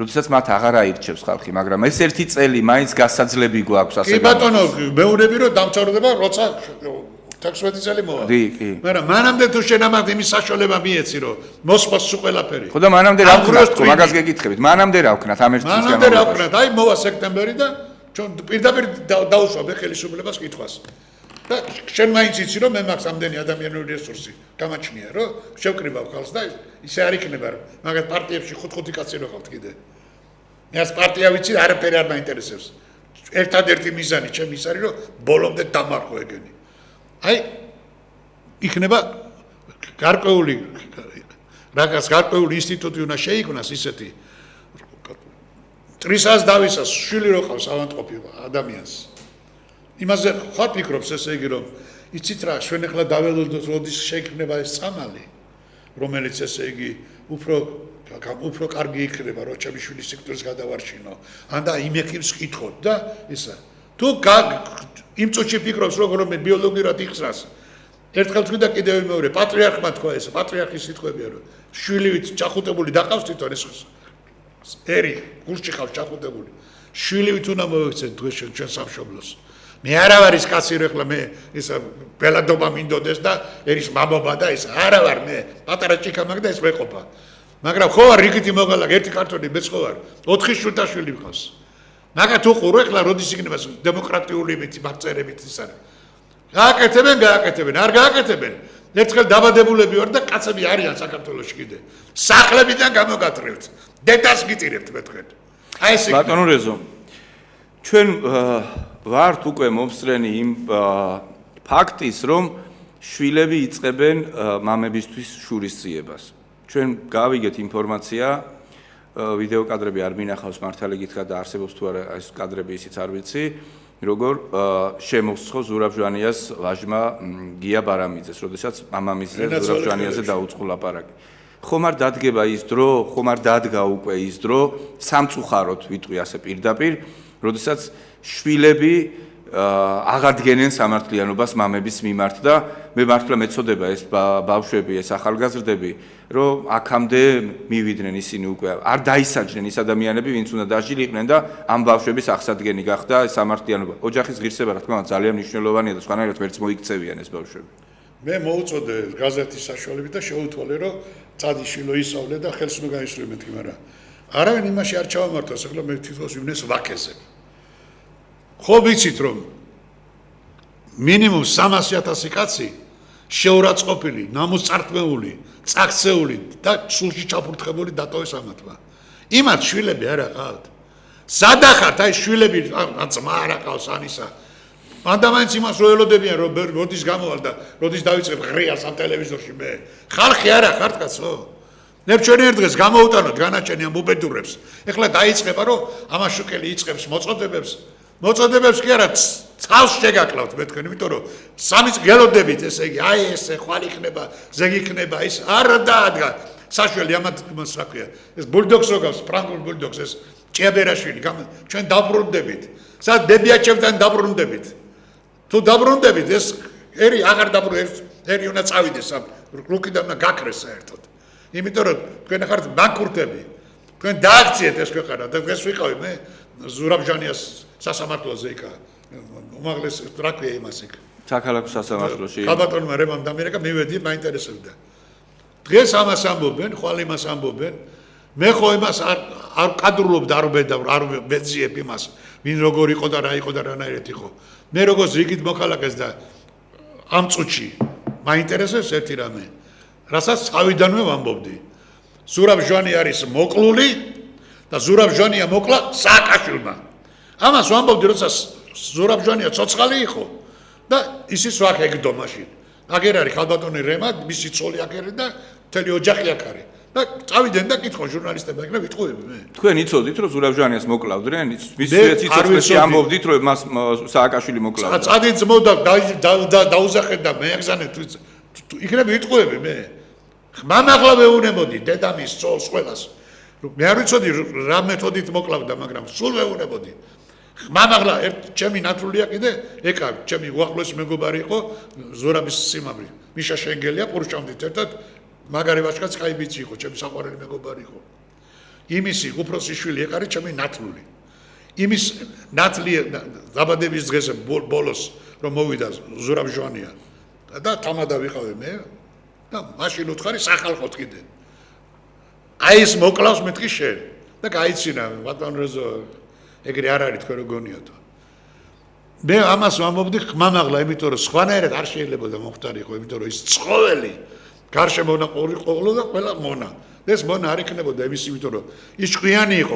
როდესაც მათ აღარ აირჩევს ხალხი, მაგრამ ეს ერთი წელი მაინც გასაძლები გვაქვს ასე. კი ბატონო, მეუბნები რომ დამთავრდება, როცა 16 წელი მოვა. კი. მაგრამ მანამდე თუ შენ ამათ იმის საშუალება მიეცი, რომ მოსპას სულ ყველაფერი. ხო და მანამდე რა ვქნათ, მაგას გეკითხებით. მანამდე რა ვქნათ ამ ერთ წელს მანამდე რა ვქნათ, აი მოვა სექტემბერი და ჩვენ პირდაპირ დაუშვებ ხელისუფლებას კითხვას. და შენ მაინც იცი რომ მე მაქვს ამდენი ადამიანური რესურსი გამაჩნია, რომ შევკრიბავ ხალხს და ისე არ იქნება, მაგათ პარტიებში 5-5 კაცი რო ხავთ კიდე. მე ეს პარტია ვიცი, არაფერი არ მაინტერესებს. ერთადერთი მიზანი ჩემი ის არის, რომ ბოლომდე დამარხო ეგენი. აი იქნება გარკვეული რაღაც გარკვეული ინსტიტუტი უნდა შეიქმნას ისეთი ტრისას დავისას შვილი რო ყავს ავანტყოფი ადამიანს იმაზე ხარ ფიქრობს ესე იგი რომ იცით რა ჩვენ ახლა დაველოდოთ როდის შეიქმნება ეს წამალი რომელიც ესე იგი უფრო კარგი იქნება რო ჩემი შვილის სექტორის გადავარჩინო ან და იმ ექიმს კითხოთ და ისა თუ იმ წუთში ფიქრობს რომ ბიოლოგიურად იხსნას ერთხელ თქვი და კიდევ მეორე პატრიარქმა თქვა ეს პატრიარქის სიტყვებია რომ შვილივით ჩახუტებული დაყავს თვითონ ეს ერი გულში ხავს ჩახუტებული შვილივით უნდა მოექცეთ დღეს ჩვენ სამშობლოს მე არა ვარ ის კაცი რომ ახლა მე ეს ბელადობა მინდოდეს და ერის მამობა და ეს არა ვარ მე პატარა ჭიქა მაგ და ეს მეყოფა მაგრამ ხო ვარ რიგითი მოღალაკე ერთი კარტონი მეც ხო ვარ 4 შვილთაშვილი მყავს მაგათ უყურო ახლა როდის იქნება დემოკრატიული მითი მაგწერებით ის არის გააკეთებენ არ გააკეთებენ ერთხელ დაბადებულები ვარ და კაცები არიან საქართველოში კიდე სახლებიდან გამოგატრევთ დედას გიტირებთ მე თქვენ აი ეს ბატონო რეზო ჩვენ ვართ უკვე მომსწრენი იმ ფაქტის რომ შვილები იწყებენ მამებისთვის შურისძიებას ჩვენ გავიგეთ ინფორმაცია ვიდეო კადრები არ მინახავს მართალი გითხრათ და არსებობს თუ არა ეს კადრები ისიც არ ვიცი როგორ შემოსხო ზურაბ ჟვანიას ვაჟმა გია ბარამიძეს როდესაც მამამისზე ზურაბ ჟვანიაზე დაუწყო ლაპარაკი ხომ არ დადგება ის დრო ხომ არ დადგა უკვე ის დრო სამწუხაროდ ვიტყვი ასე პირდაპირ როდესაც შვილები აღადგენენ სამართლიანობას მამების მიმართ და მე მართლა მეწოდება ეს ბავშვები ეს ახალგაზრდები რომ აქამდე მივიდნენ ისინი უკვე არ დაისაჯნენ ის ადამიანები ვინც უნდა დაჟილიყვნენ და ამ ბავშვების აღსადგენი გახდა სამართლიანობა ოჯახის ღირსება რა თქმა უნდა ძალიან მნიშვნელოვანია და სხვანაირად ვერც მოიქცევიან ეს ბავშვები მე მოუწოდე გაზეთის საშუალებით და შეუთვალე რომ წადიშილო ისავლე და ხელს უნდა გაისურვე მეთქი მაგრამ არავინ იმაში არ ჩავამართოს ახლა მე თვითონ ვინეს ვაკეზე ხო ვიცით რომ მინიმუმ 300,000 კაცი შეურაცხყოფილი, ნამოსწართმეული, წაქცეული და სულში ჩაფურთხებული დატოვეს ამათმა. იმათ შვილები არ აყავთ. სადახართ აი შვილები ძმა არ აყავს ანისა. მანდამაინც იმას რო ელოდებიან რომ როდის გამოვალ და როდის დავიწყებ ღრიას ამ ტელევიზორში მე. ხალხი არ ახართ კაცო. ნებ ჩვენ ერთ დღეს გამოუტანოთ განაჩენი ამ უბედურებს. ეხლა დაიწყება რომ ამაშუკელი იწყებს მოწოდებებს კი არა წავს შეგაკლავთ მე თქვენ იმიტომ რომ სამი გელოდებით ესე იგი აი ესე ხვალ იქნება ზეგი იქნება ის არ დაადგა საშველი ამათ მას რა ქვია ეს ბულდოგს როგავს ფრანგულ ბულდოგს ეს ჭიაბერაშვილი ჩვენ დაბრუნდებით სად ბებიაჩევთან დაბრუნდებით თუ დაბრუნდებით ეს ერი აღარ ერი უნდა წავიდეს ამ რუკიდან უნდა გაქრეს საერთოდ იმიტომ რომ თქვენ ხართ ბანკურტები თქვენ დააქციეთ ეს ქვეყანა და დღეს ვიყავი მე ზურაბ ჟანიას სასამართლოზე იქა უმაღლეს რა ქვია იმას იქ საქალაქო სასამართლოში ხალბატონმა რემამ დამერეკა მივედი მაინტერესებდა დღეს ამას ამბობენ ხვალ იმას ამბობენ მე ხო იმას არ კადრულობ და არ მეძიებ იმას ვინ როგორ იყო და რა იყო და რანაირად იყო მე როგორც რიგით მოქალაქეს და ამ წუთში მაინტერესებს ერთი რამე რასაც თავიდანვე ვამბობდი ზურაბ ჟვანი არის მოკლული და ზურაბ ჟვანია მოკლა სააკაშვილმა ამას ვამბობდი როცა ზურაბ ჟვანია ცოცხალი იყო და ისიც ვაკ ეგდო მაშინ აგერ არის ხალბატონი რემა მისი ცოლი აგერი და მთელი ოჯახი აქ არის და წავიდნენ და კითხო ჟურნალისტებმა, იქნებ ვიტყუები მე. თქვენ იცოდით რომ ზურავჟანიას მოკლავდნენ? მის სიცოცხლეში ამბობდით რომ მას სააკაშვილი მოკლავდა. წადი ძმოდა დაუზახეთ და მეეგზანეთ იქნებ ვიტყუები მე. ხმამაღლა ვეუნებოდი დედამის წოლს ყველას. მე არ ვიცოდი რა მეთოდით მოკლავდა, მაგრამ სულ ვეუნებოდი. ხმამაღლა ჩემი ნათლულია კიდე ეკა ჩემი უახლოესი მეგობარი იყო ზურაბის სიმამრი. მიშა შენგელია პურჩამდით ერთად მაგარი ვაჟკაც კაი ბიჭი იყო, ჩემი საყვარელი მეგობარი იყო. იმისი უფროსი შვილი ეკარი ჩემი ნათლული. იმის ნათლი დაბადების დღეზე ბოლოს რომ მოვიდა ზურაბ ჟვანია და თამადა ვიყავე მე და მაშინ უთხარი სახალხოთ კიდე. აი ეს მოკლავს მეთქი შენ და გაიცინა ბატონ რეზო ეგრე არ არის თქვენ როგორიათო. მე ამას ვამბობდი ხმამაღლა, იმიტომ რომ სხვანაირად არ შეიძლებოდა მოხდარიყო, იმიტომ რომ ის ცხოველი გარშემო მონა ყოლო და ყველა მონა. ეს მონა არ იქნებოდა იმის, იმიტომ რომ ის ჭკვიანი იყო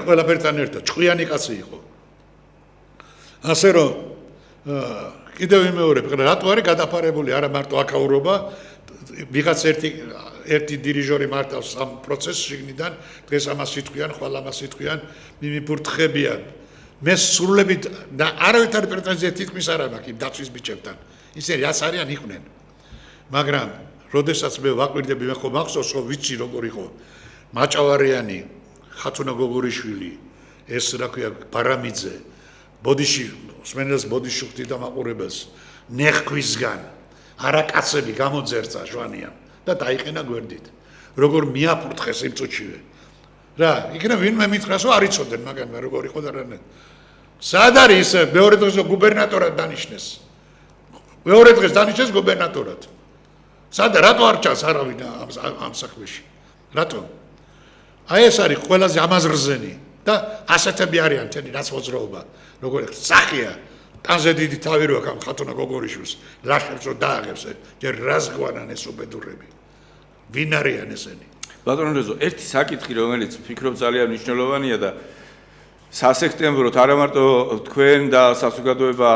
ყველაფერთან ერთად, ჭკვიანი კაცი იყო. ასე რომ კიდევ ვიმეორებ, რატო არის გადაფარებული არა მარტო აკაურობა, ვიღაც ერთი დირიჟორი მართავს ამ პროცესს შიგნიდან, დღეს ამას იტყვიან, ხვალ ამას იტყვიან, მიმიფურთხებიან. მე სრულებით და არავითარი პრეტენზია თითქმის არ მაქვს იმ დაცვის ბიჭებთან. ისინი რაც არიან იყვნენ. მაგრამ როდესაც მე ვაკვირდები, მე ხო მახსოვს, რომ ვიცი როგორ იყო მაჭავარიანი, ხათუნა გოგორიშვილი, ეს რა ქვია, ბარამიძე, ბოდიში, სმენელს ბოდიში ხვდიდა მაყურებელს, ნეხქვისგან, არაკაცები გამოძერცა ჟვანიამ და დაიყენა გვერდით. როგორ მიაფურთხეს იმ წუთშივე. რა, იქნებ ვინმე მითხრას, რომ არ იცოდნენ, მაგრამ მე როგორ იყო და რა. სად არის მეორე დღეს გუბერნატორად დანიშნეს? მეორე დღეს დანიშნეს გუბერნატორად. სად რატო არ ჩანს არავინ ამ საქმეში? რატო? აი ეს არის ყველაზე ამაზრზენი და ასეთები არიან თენი რაც მოძრაობა. როგორ სახია ტანზე დიდი თავი რო აქვს ხათუნა გოგორიშვილს, ლაშებს რო დააღებს, ჯერ რას გვანან ეს უბედურები? ვინ არიან ესენი? ბატონო რეზო, ერთი საკითხი რომელიც ვფიქრობ ძალიან მნიშვნელოვანია და სასექტემბროდ არა მარტო თქვენ და საზოგადოება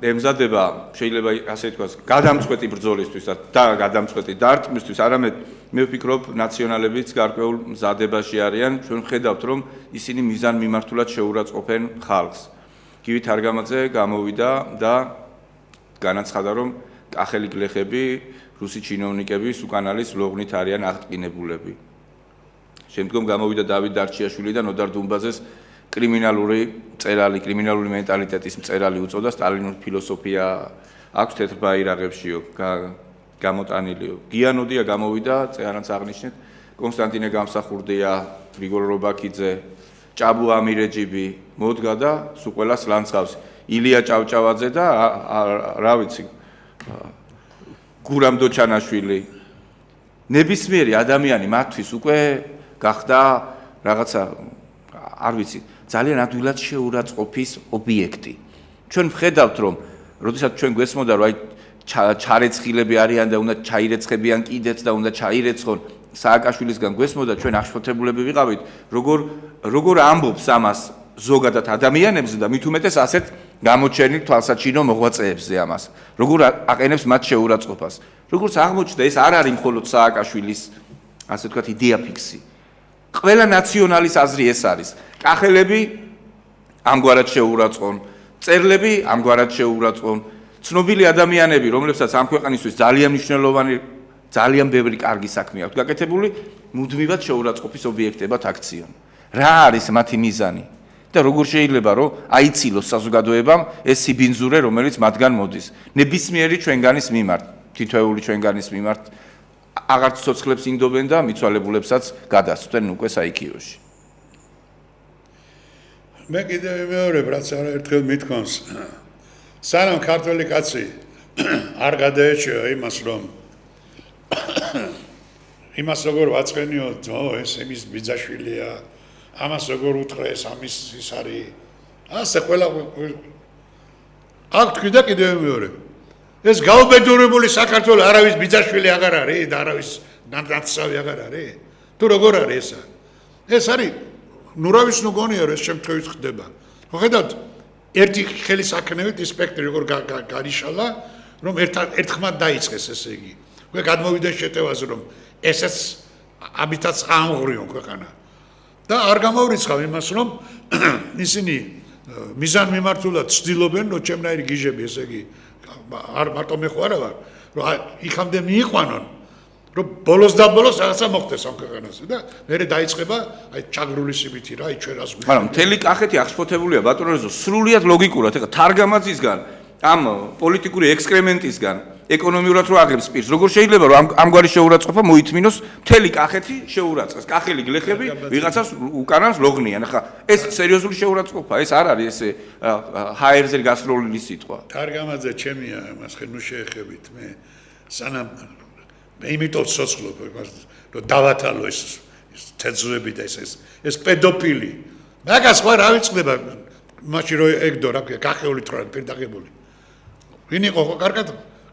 ემზადება, შეიძლება ასე ვთქვას, გადამწყვეტი ბრძოლისთვის და გადამწყვეტი დარტყმისთვის, არამედ მე ვფიქრობ ნაციონალებიც გარკვეულ მზადებაში არიან, ჩვენ ვხედავთ რომ ისინი მიზან მიმართულად შეურაცხყოფენ ხალხს. გივით არგამაძე გამოვიდა და განაცხადა რომ კახელი გლეხები, რუსი ჩინოვნიკების უკანალის ლოღნით არიან აღტკინებულები. შემდგომ გამოვიდა დავით დარჩიაშვილი და ნოდარ დუმბაძეს კრიმინალური კრიმინალური მენტალიტეტის მწერალი უწოდა, სტალინური ფილოსოფია აქვს თეთრბაირაღებშიო გამოტანილიო. გიანოდია გამოვიდა, წერანს აღნიშნეთ, კონსტანტინე გამსახურდია, გრიგორ რობაქიძე, ჭაბუ ამირეჯიბი მოდგა და სულ ყველას ლანცავს. ილია ჭავჭავაძე და რა ვიცი, გურამ დოჩანაშვილი. ნებისმიერი ადამიანი მათთვის უკვე გახდა რაღაცა არ ვიცი, ძალიან ადვილად შეურაცხყოფის ობიექტი. ჩვენ ვხედავთ რომ როდესაც ჩვენ გვესმოდა რომ აი ჩარეცხილები არიან და უნდა ჩაირეცხებიან კიდეც და უნდა ჩაირეცხონ სააკაშვილისგან გვესმოდა ჩვენ აღშფოთებულები ვიყავით როგორ ამბობს ამას ზოგადად ადამიანებზე და მით უმეტეს ასეთ გამოჩენილ თვალსაჩინო მოღვაწეებზე ამას როგორ აყენებს მათ შეურაცხყოფას როგორც აღმოჩნდა ეს არ არის მხოლოდ სააკაშვილის ასე ვთქვათ იდეა ფიქსი ყველა ნაციონალის აზრი ეს არის კახელები ამგვარად შეურაცხყოფენ წერლები ამგვარად შეურაცხყოფენ ცნობილი ადამიანები რომლებსაც ამ ქვეყანისთვის ძალიან მნიშვნელოვანი ძალიან ბევრი კარგი საქმე აქვს გაკეთებული მუდმივად შეურაცხყოფის ობიექტებად აქციონ რა არის მათი მიზანი და როგორ შეიძლება რომ აიცილოს საზოგადოებამ ეს სიბინძურე რომელიც მათგან მოდის ნებისმიერი ჩვენგანის მიმართ თითოეული ჩვენგანის მიმართ აღარც ცოცხლებს ინდობენ და მიცვალებულებსაც გადასცენ უკვე საიქიოში მე კიდევ ვიმეორებ რაც არაერთხელ მithქვამს სანამ ქართველი კაცი არ გადაეჭია იმას რომ იმას როგორ ვაწყენიო ეს იმის ბიძაშვილია ამას როგორ უთხრეს ამის ის არის ასე ყველა აქ თქვი და კიდევ ვიმეორებ ეს გაუბედურებული საქართველოს არავის ბიძაშვილი აღარ არის და არავის ნაცავი აღარ არის თუ როგორ არის ეს არის ნურავის ნუგონია რომ ეს შემთხვევით ხდება ხედავთ ერთი ხელის აქნევით ინსპექტორი როგორ გარიშალა რომ ერთხმად დაიწყეს ესე იგი უკვე გადმოვიდა შეტევაზე რომ ესეც ამითაც ამღრიონ ქვეყანა. და არ გამოვრიცხავ იმას, რომ ისინი მიზან მიმართულად ცდილობენ, რომ ჩემნაირი გიჟები, ესე იგი, არ მარტო მე ხო არა ვარ, რომ იქამდე მიიყვანონ, რომ ბოლოს და ბოლოს რაღაცა მოხდეს ამ ქვეყანაზე და მერე დაიწყება აი ჩაგრული სიბითი რა, აი ჩვენ რას გვიხდება. მაგრამ მთელი კახეთი აღშფოთებულია ბატონო რეზო, სრულიად ლოგიკურად, ეხლა თარგამაძისგან, ამ პოლიტიკური ექსკრემენტისგან ეკონომიურად რო აღებს პირს, როგორ შეიძლება რომ ამგვარი შეურაცხყოფა მოითმინოს მთელი კახეთი შეურაცხეს, კახელი გლეხები ვიღაცას უკანას ლოგნიან. ახლა ეს სერიოზული შეურაცხყოფა, ეს არ არის ესე ჰაერზე გასროლილი სიტყვა. თარგამაძე ჩემია, მას ხე ნუ შეეხებით მე სანამ მე იმიტომ სოცხლობ იმას რომ დავათალო ეს თეძვები და ეს პედოფილი. მაგას ხო რა ვიცხდება მაშინ რომ ეგდო რა ქვია, კახეული თროა პირდაღებული. ვინ იყო ხო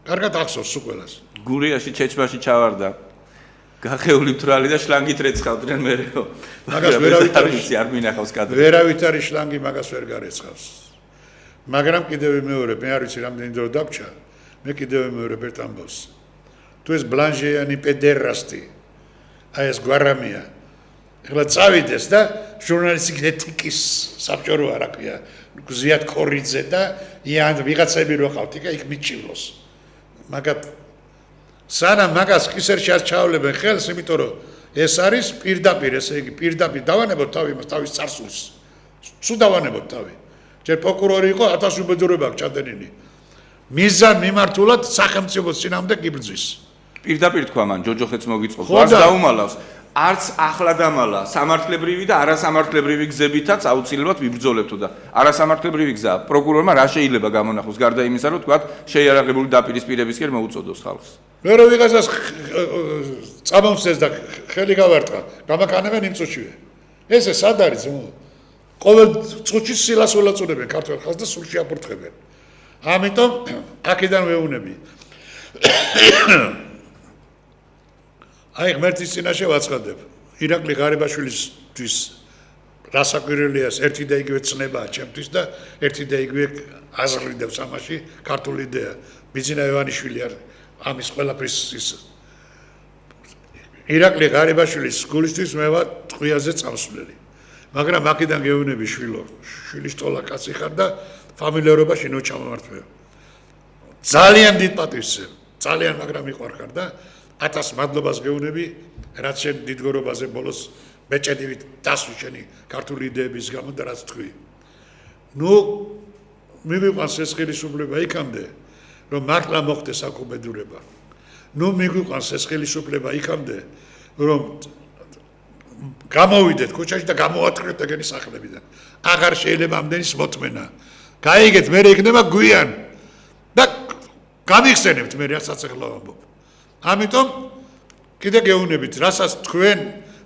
კარგად ახსოვს უყველას. გურიაში ჩეჩმაში ჩავარდა. გახეული მთვრალი და შლანგით რეცხავდნენ მერეო. მაგას ვერავით არ მინახავს კადრი. ვერავით არის შლანგი, მაგას ვერ გარეცხავს. მაგრამ კიდევ მეორე, მე არ ვიცი რამდენი დრო დაგჭა. მე კიდევ მეორე ერთ ამბავს. თუ ეს ბლანჟიანი პედერასტი, აი ეს გვარამია. ეხლა წავიდეს და ჟურნალისტიკის ეთიკის საბჭოა რა ქვია, ზიად ქორიძე და იან ვიღაცები რო ყავთ, იქ მიჭილოს. მაგათ სანამ მაგას კისერში არ ჩაავლებენ ხელს, იმიტომ რომ ეს არის პირდაპირ, ესე იგი პირდაპირ დავანებოთ თავი იმას, თავის წარსულს. სულ დავანებოთ თავი. ჯერ პროკურორი იყო 1000 უბედურება აქვს ჩადენილი. მიზან მიმართულად სახელმწიფოს წინამდე გიბრძვის. პირდაპირ თქვა მან ჯოჯოხეთს მოგიწყობს, არც დაუმალავს, არც ახლა დამალა სამართლებრივი და არასამართლებრივი გზებითაც აუცილებლად ვიბრძოლებთო და არასამართლებრივი გზა პროკურორმა რა შეიძლება გამონახოს გარდა იმისა, რომ თქვა შეიარაღებული დაპირისპირებისკენ მოუწოდოს ხალხს. მე რო ვიღაცას წამომსეს და ხელი გავარტყა, გამაკანებენ იმ წუთშივე. ესე სად არის? ყოველ წუთში სილას ველაწოდებენ ქართველ ხალხს და სულში აფურთხებენ. ამიტომ აქედან ვეუნები. აი ღმერთის წინაშე ვაცხადებ. ირაკლი ღარიბაშვილისთვის რასაკვირველია ერთი და იგივე ცნებაა ჩემთვის და ერთი და იგივე აზრიდებს ამაში ქართული იდეა. ბიძინა ივანიშვილი არის ამის ყველაფრის ის. ირაკლი ღარიბაშვილის გულისთვის მე ვარ ტყვიაზე წამსვლელი. მაგრამ აქედან გეუბნები შვილო, შვილის ტოლა კაცი ხარ და ფამილიარობაში ნუ ჩამომართვე. ძალიან დიდ პატივს, ძალიან მაგრამ მიყვარხარ და 1000 მადლობას გეუბნები, რაც შენ დიდგორობაზე ბოლოს მეჭედივით დასვი შენი ქართული იდეების გამო და რაც თქვი. ნუ მიგვიყვანს ეს ხელისუფლება იქამდე, რომ მართლა მოხდეს აქ უბედურება. ნუ მიგვიყვანს ეს ხელისუფლება იქამდე, რომ გამოვიდეთ ქუჩაში და გამოატყრეთ ეგენი სახლებიდან. აღარ შეიძლება ამდენის მოთმენა. გაიგეთ, მე იქნება გვიან და გამიხსენებთ მე რასაც ახლა ვამბობ. ამიტომ კიდე გეუბნებით, რასაც თქვენ,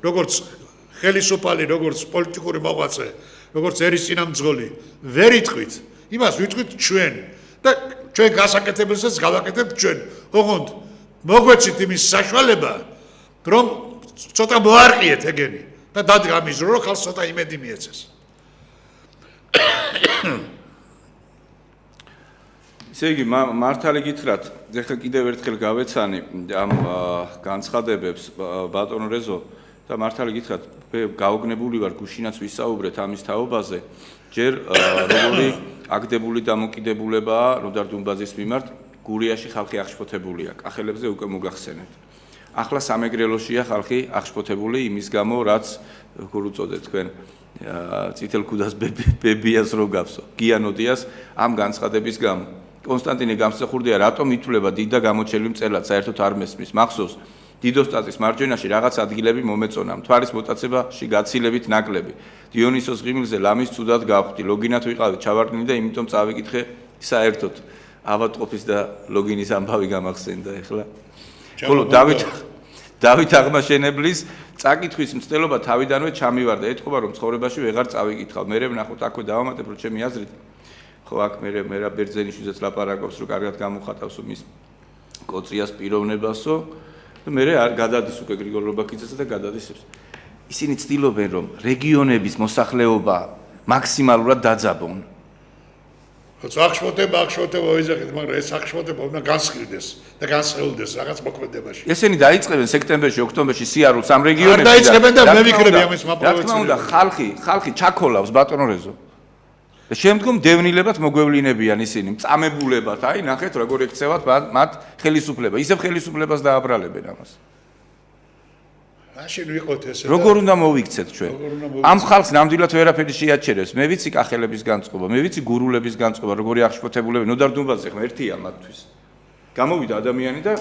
როგორც ხელისუფალი, როგორც პოლიტიკური მოღვაწე, როგორც ერის წინამძღოლი, ვერ იტყვით, იმას ვიტყვით ჩვენ და ჩვენ გასაკეთებელსაც გავაკეთებთ ჩვენ. ოღონდ მოგვეცით იმის საშუალება, რომ ცოტა მოარყიეთ ეგენი და დადგამიზრო, რომ ხალხს ცოტა იმედი მიეცეს. ესე იგი, მართალი გითხრათ, ეხლა კიდევ ერთხელ გავეცანი ამ განცხადებებს ბატონო რეზო და მართალი გითხრათ, მე გაოგნებული ვარ გუშინაც ვისაუბრეთ ამის თაობაზე, ჯერ როგორი აგდებული დამოკიდებულებაა ნოდარ დუმბაძის მიმართ გურიაში ხალხი აღშფოთებულია, კახელებზე უკვე მოგახსენეთ. ახლა სამეგრელოშია ხალხი აღშფოთებული იმის გამო, რაც როგორ უწოდეთ თქვენ წითელ ქუდას ბებიას რო გავსო, გიანოდიას ამ განცხადების გამო. კონსტანტინე გამსახურდია, რატომ ითვლება დიდ და გამოჩენილ მწერლად, საერთოდ არ მესმის. მახსოვს, დიდოსტატის მარჯვენაში რაღაც ადგილები მომეწონა, მთვარის მოტაცებაში გაცილებით ნაკლები. დიონისოს ღიმილზე ლამის ცუდად გავხდი, ლოგინათ ვიყავით ჩავარდნილი და იმიტომ წავიკითხე საერთოდ ავადმყოფის და ლოგინის ამბავი გამახსენდა ეხლა. ხოლო დავით აღმაშენებლის წაკითხვის მცდელობა თავიდანვე ჩამივარდა, ეთქობა რომ ცხოვრებაში ვეღარ წავიკითხავ. მერე ვნახოთ აქვე დავამატებ რომ ჩემი აზრით ხო აქ მე რა ბერძენიშვილიც ლაპარაკობს რომ კარგად გამოხატავს მის კოწიას პიროვნებასო და მე არ გადადის უკვე გრიგოლ რობაქიძესა და გადადისებს. ისინი ცდილობენ რომ რეგიონების მოსახლეობა მაქსიმალურად დაძაბონ. ახშფოთება ვიზახით, მაგრამ ეს ახშფოთება უნდა განსხილდეს და განსხილდეს რაღაც მოქმედებაში. ესენი დაიწყებენ სექტემბერში, ოქტომბერში სიარულს ამ რეგიონებში. არ დაიწყებენ და მე ვიქნები ამის მაპროვეცი. რა თქმა უნდა, ხალხი ჩაქოლავს ბატონო რეზო. და შემდგომ დევნილებად მოგვევლინებიან ისინი, მწამებულებად, აი ნახეთ როგორ ექცევათ მათ ხელისუფლება. ისევ ხელისუფლებას დააბრალებენ ამას. მაშინ ვიყოთ ესე. როგორ უნდა მოვიქცეთ ჩვენ? ამ ხალხს ნამდვილად ვერაფერი შეაჩერებს. მე ვიცი კახელების განწყობა, მე ვიცი გურულების განწყობა, როგორი აღშფოთებულები, ნოდარ დუმბაძე ხმა ერთია მათთვის. გამოვიდა ადამიანი და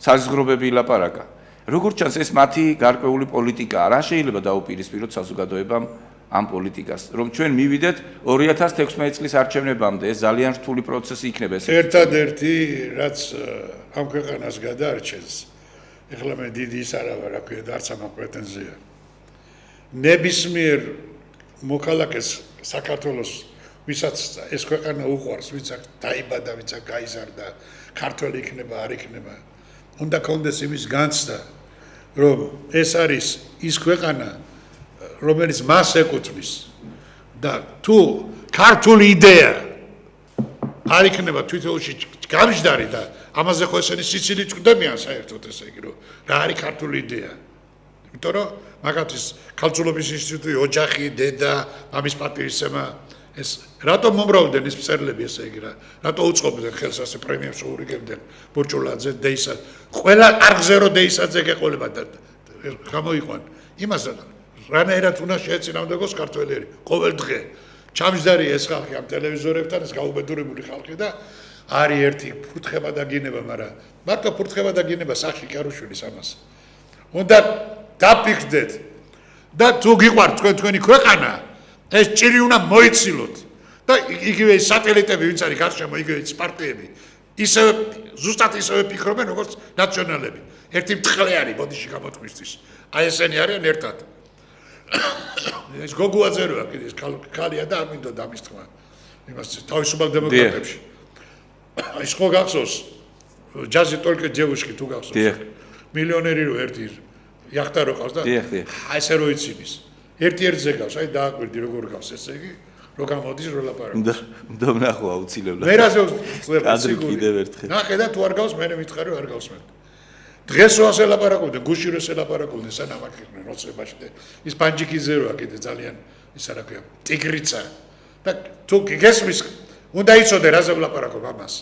საზღვრობები ილაპარაკა. როგორც ჩანს ეს მათი გარკვეული პოლიტიკაა. რა შეიძლება დაუპირისპიროთ საზოგადოებამ ამ პოლიტიკას, რომ ჩვენ მივიდეთ 2016 წლის არჩევნებამდე, ეს ძალიან რთული პროცესი იქნება ეს. ერთადერთი, რაც ამ ქვეყანას გადაარჩენს, ეხლა მე დიდი ის არა ვარ, რა ქვია, არც ამ პრეტენზია. ნებისმიერ მოქალაქეს საქართველოს, ვისაც ეს ქვეყანა უყვარს, ვინც აქ დაიბადა, ვინც აქ გაიზარდა, ქართველი იქნება, არ იქნება, უნდა კონდეს იმის განცდა, რომ ეს არის ის ქვეყანა, რომელიც მას ეკუთვნის და თუ ქართული იდეა არ იქნება თვითონში გამჯდარი და ამაზე ხო ესენი სიცილით წვდებიან საერთოდ ესე იგი რომ რა არის ქართული იდეა. იმიტომ რომ მაგათთვის ქალწულობის ინსტიტუტი, ოჯახი, დედა, მამის პატივისცემა ეს რატომ მომრავლდნენ ეს მწერლები ესე იგი რა? რატო უწყობდნენ ხელს ასე პრემიებს უურიგებდნენ ბურჭულაძე, დეისად. ყველა არგზე რო დეისაძე გეყოლება და გამოიყვან. იმასთან რანაირად უნდა შეეწინააღმდეგოს ქართველები ყოველ დღე. ჩამჯდარი ეს ხალხი ამ ტელევიზორებთან, ეს გაუბედურებული ხალხი და არის ერთი ფურთხება და გინება, მაგრამ მარტო ფურთხება და გინება სახში კარუშვილის ამას. უნდა დაფიქრდეთ და თუ გიყვართ თქვენი ქვეყანა, ეს ჭირი უნდა მოიცილოთ და იგივე სატელიტები, ვინც არის გარშემო, იგივე პარტიები, ისევ ზუსტად ისევე ფიქრობენ, როგორც ნაციონალები. ერთი მწყლე არის ბოდიში გამოთქვისთვის. აი ესენი არიან ერთად. ეს გოგუაძე როა კიდე ეს ქალია და არ მინდოდა ამის თქმა. იმას თავისუფალ დემოკრატებში. ის ხო გახსოვს ჯაზი ტოლკე ჯევუშკი თუ გახსოვს. მილიონერი რო ერთი იახტა რო ყავს და აი ესე რო ცინის. ერთ-ერთზე გავს, აი დააკვირდი როგორ გავს ესე იგი, რო გამოდის რო ლაპარაკობს. უნდა ვნახო აუცილებლად. მე რაზე ვწვევ კადრი კიდევ ერთხელ. ნახე და თუ არ გავს, მე მითხარი რომ არ გავს მე. დღეს რო ასე ლაპარაკობდნენ, გუში რო ასე ლაპარაკობდნენ, სანამ არ ქიყნენ როცებაში და ის პანჯიკიძე როა კიდე ძალიან ისა რა ქვია, ტიგრიცა. და თუ გესმის, უნდა იცოდე რაზე ვლაპარაკობ ამას.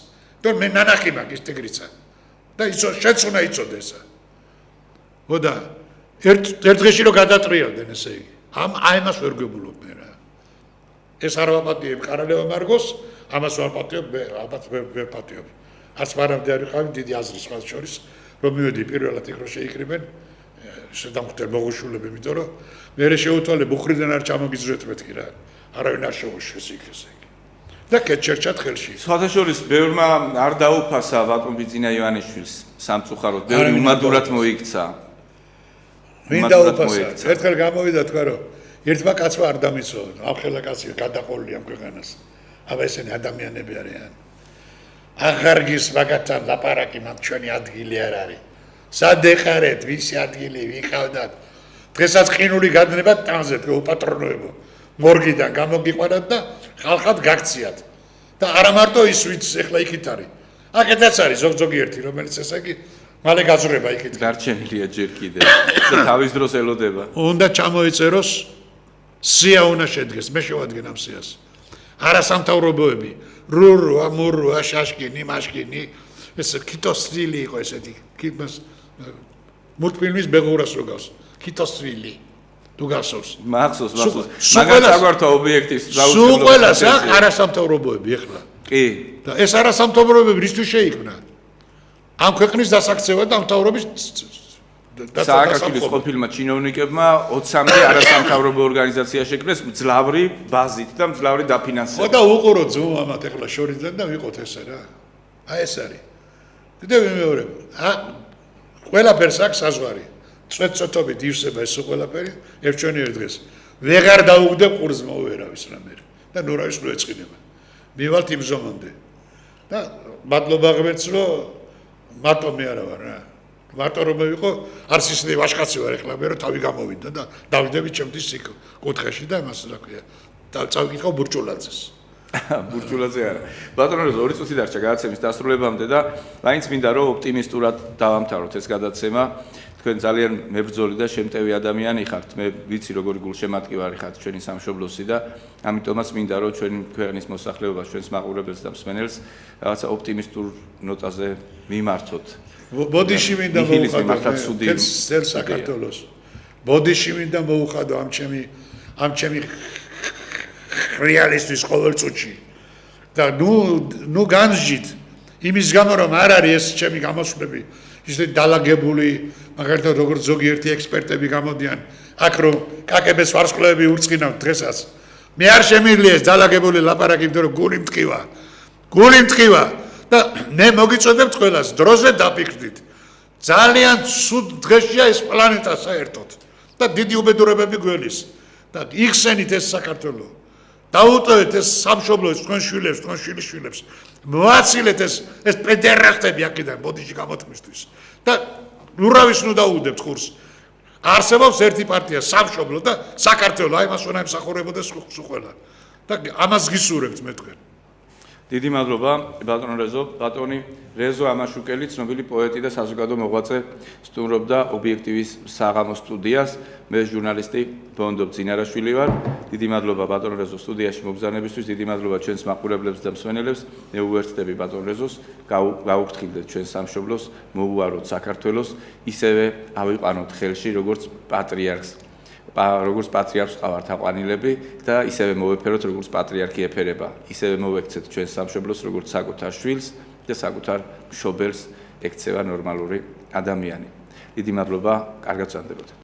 თორე მე ნანახი მაქვს ის ტიგრიცა. და იცო შეც უნდა იცოდე ესა. ხოდა ერთ დღეში რო გადატრიალდნენ ესე იგი. აი მას ვერ გებულობ მე რა. ეს არ ვაპატიებ კარალევა მარგოს, ამას ვერ პატიებ, ალბათ ვერ პატიებ. არც მანამდე არ ვიყავი დიდი აზრის მას შორის. რომ მივედი პირველად იქ რო შეიკრიბენ შედამხდელ მოგუშულები, იმიტომ რომ მე შეუთვალე ბუხრიდან არ ჩამოგიძრეთ მეთქი რა. არავინ არ შეუშეს იქ ესე იგი. და კეთჩერჩად ხელში. სხვათაშორის ბევრმა არ დაუფასა ვაკომ ბიძინა ივანიშვილს სამწუხაროდ, ბევრი უმადურად მოიქცა. ვინ დაუფასა? ერთხელ გამოვიდა თქვა რომ ერთმა კაცმა არ დამიცო, ამხელა კაცი გადაყოლია ამ ქვეყანას. აბა ესენი ადამიანები არიან. აღარგის მაგათთან ლაპარაკი მაგ ჩვენი ადგილი არ არის. სად ეხარეთ, ვისი ადგილი, ვიყავდათ. დღესაც ყინული გადნება ტანზე უპატრონოებო. მორგიდან გამოგიყვანათ და ხალხად გაქციათ. და არა მარტო ის ვინც ეხლა იქით არის. აქედაც არის ზოგიერთი, რომელიც ესე იგი მალე გაძრება იქით. გარჩენილია ჯერ კიდე და თავის დროს ელოდება. უნდა ჩამოიწეროს სია უნდა შედგეს, მე შევადგენ ამ სიას. არასამთავრობოები რურა, მურა, შაშკინი, მაშკინი, ეს კიტოსვილი იყო ესეთი, კიტოს მულტფილმის ბეღურას რო გავს. კიტოსვილი. თუ გახსოვს. მახსოვს. მაგაც აგვართა ობიექტის სულ ყველას აქ არასამთავრობოები ეხლა. კი. და ეს არასამთავრობოები რისთვის შეიქმნა? ამ ქვეყნის დასაქცევა და ამთავრობის სააკაშვილის ყოფილმა ჩინოვნიკებმა 23 არასამთავრობო ორგანიზაცია შექმნეს მძლავრი ბაზით და მძლავრი დაფინანსებით. ხო და უყუროთ ზუმამად ეხლა შორიდან და ვიყოთ ესე რა. აი ეს არის. კიდევ მეორე. ყველაფერს აქვს საზღვარი. წვეთწოთობით ივსება ეს ყველაფერი ერთჩვენიერ დღეს. ვეღარ დაუგდებ ყურს მოვერავის რამე. და ნურავის რო ეწყინება. მივალთ იმ ზომამდე. და მადლობა ღმერთს რომ მარტო მე არა ვარ რა. მარტო რომ მივიყო არც ისე ვაშკაცი ვარ ეხლა მე რომ თავი გამოვიდა და დავიდები ჩემთვის იქ კუთხეში და მას რა ქვია. და წავიკითხო ბურჭულაძეს. ბურჯულაძე არა. ბატონო რეზო 2 წუთი დარჩა გადაცემის დასრულებამდე და მაინც მინდა რომ ოპტიმისტურად დავამთავროთ ეს გადაცემა. თქვენ ძალიან მებრძოლი და შემტევი ადამიანი ხართ. მე ვიცი როგორი გულშემატკივარი ხართ ჩვენი სამშობლოსი და ამიტომაც მინდა რომ ჩვენი ქვეყნის მოსახლეობას, ჩვენს მაყურებელს და მსმენელს რაღაცა ოპტიმისტურ ნოტაზე მიმართოთ. ბოდიში მინდა მოუხადო თელ საქართველოს. ბოდიში მინდა მოუხადო ამ ჩემი რეალისტის ყოველ წუთში. და ნუ განსჯით იმის გამო რომ არ არის ეს ჩემი გამოსვლები ისე დალაგებული, მაგალითად როგორც ზოგიერთი ექსპერტები გამოდიან, აქ რომ კაკების ვარსკვლავები ურწყინავთ დღესაც. მე არ შემიძლია ეს დალაგებული ლაპარაკი, იმიტომ რომ გული მტკივა და მე მოგიწოდებთ ყველას დროზე დაფიქრდით. ძალიან ცუდ დღეშია ეს პლანეტა საერთოდ და დიდი უბედურებები გველის და იხსენით ეს საქართველო. დაუტოვეთ ეს სამშობლოს თქვენ შვილებს, თქვენ შვილიშვილებს. მოაცილეთ ეს პედერასტები აქედან ბოდიში გამოთქმისთვის. და ურავის ნუ დაუდებთ ხურს. არსებობს ერთი პარტია სამშობლო და საქართველო, აი მას უნდა ემსახურებოდეს ყველა. და ამას გისურვებთ მე თქვენ. დიდი მადლობა ბატონო რეზო. ბატონი რეზო ამაშუკელი, ცნობილი პოეტი და საზოგადო მოღვაწე, სტუმრობდა ობიექტივის საღამოს სტუდიას. მე ჟურნალისტი ბონდობ წინარაშვილი ვარ. დიდი მადლობა ბატონო რეზო სტუდიაში მობრძანებისთვის, დიდი მადლობა ჩვენს მაყურებლებს და მსმენელებს. მე უერთდები ბატონ რეზოს, გაუგთხილდეთ ჩვენ სამშობლოს, მოუაროთ საქართველოს, ისევე ავიყვანოთ ხელში როგორც პატრიარქს. როგორც პატრიარქს ყავართ აყვანილები და ისევე მოვეფეროთ როგორც პატრიარქი ეფერება. ისევე მოვექცეთ ჩვენ სამშობლოს როგორც საკუთარ შვილს და საკუთარ მშობელს ექცევა ნორმალური ადამიანი. დიდი მადლობა, კარგად ვსანდებოდეთ.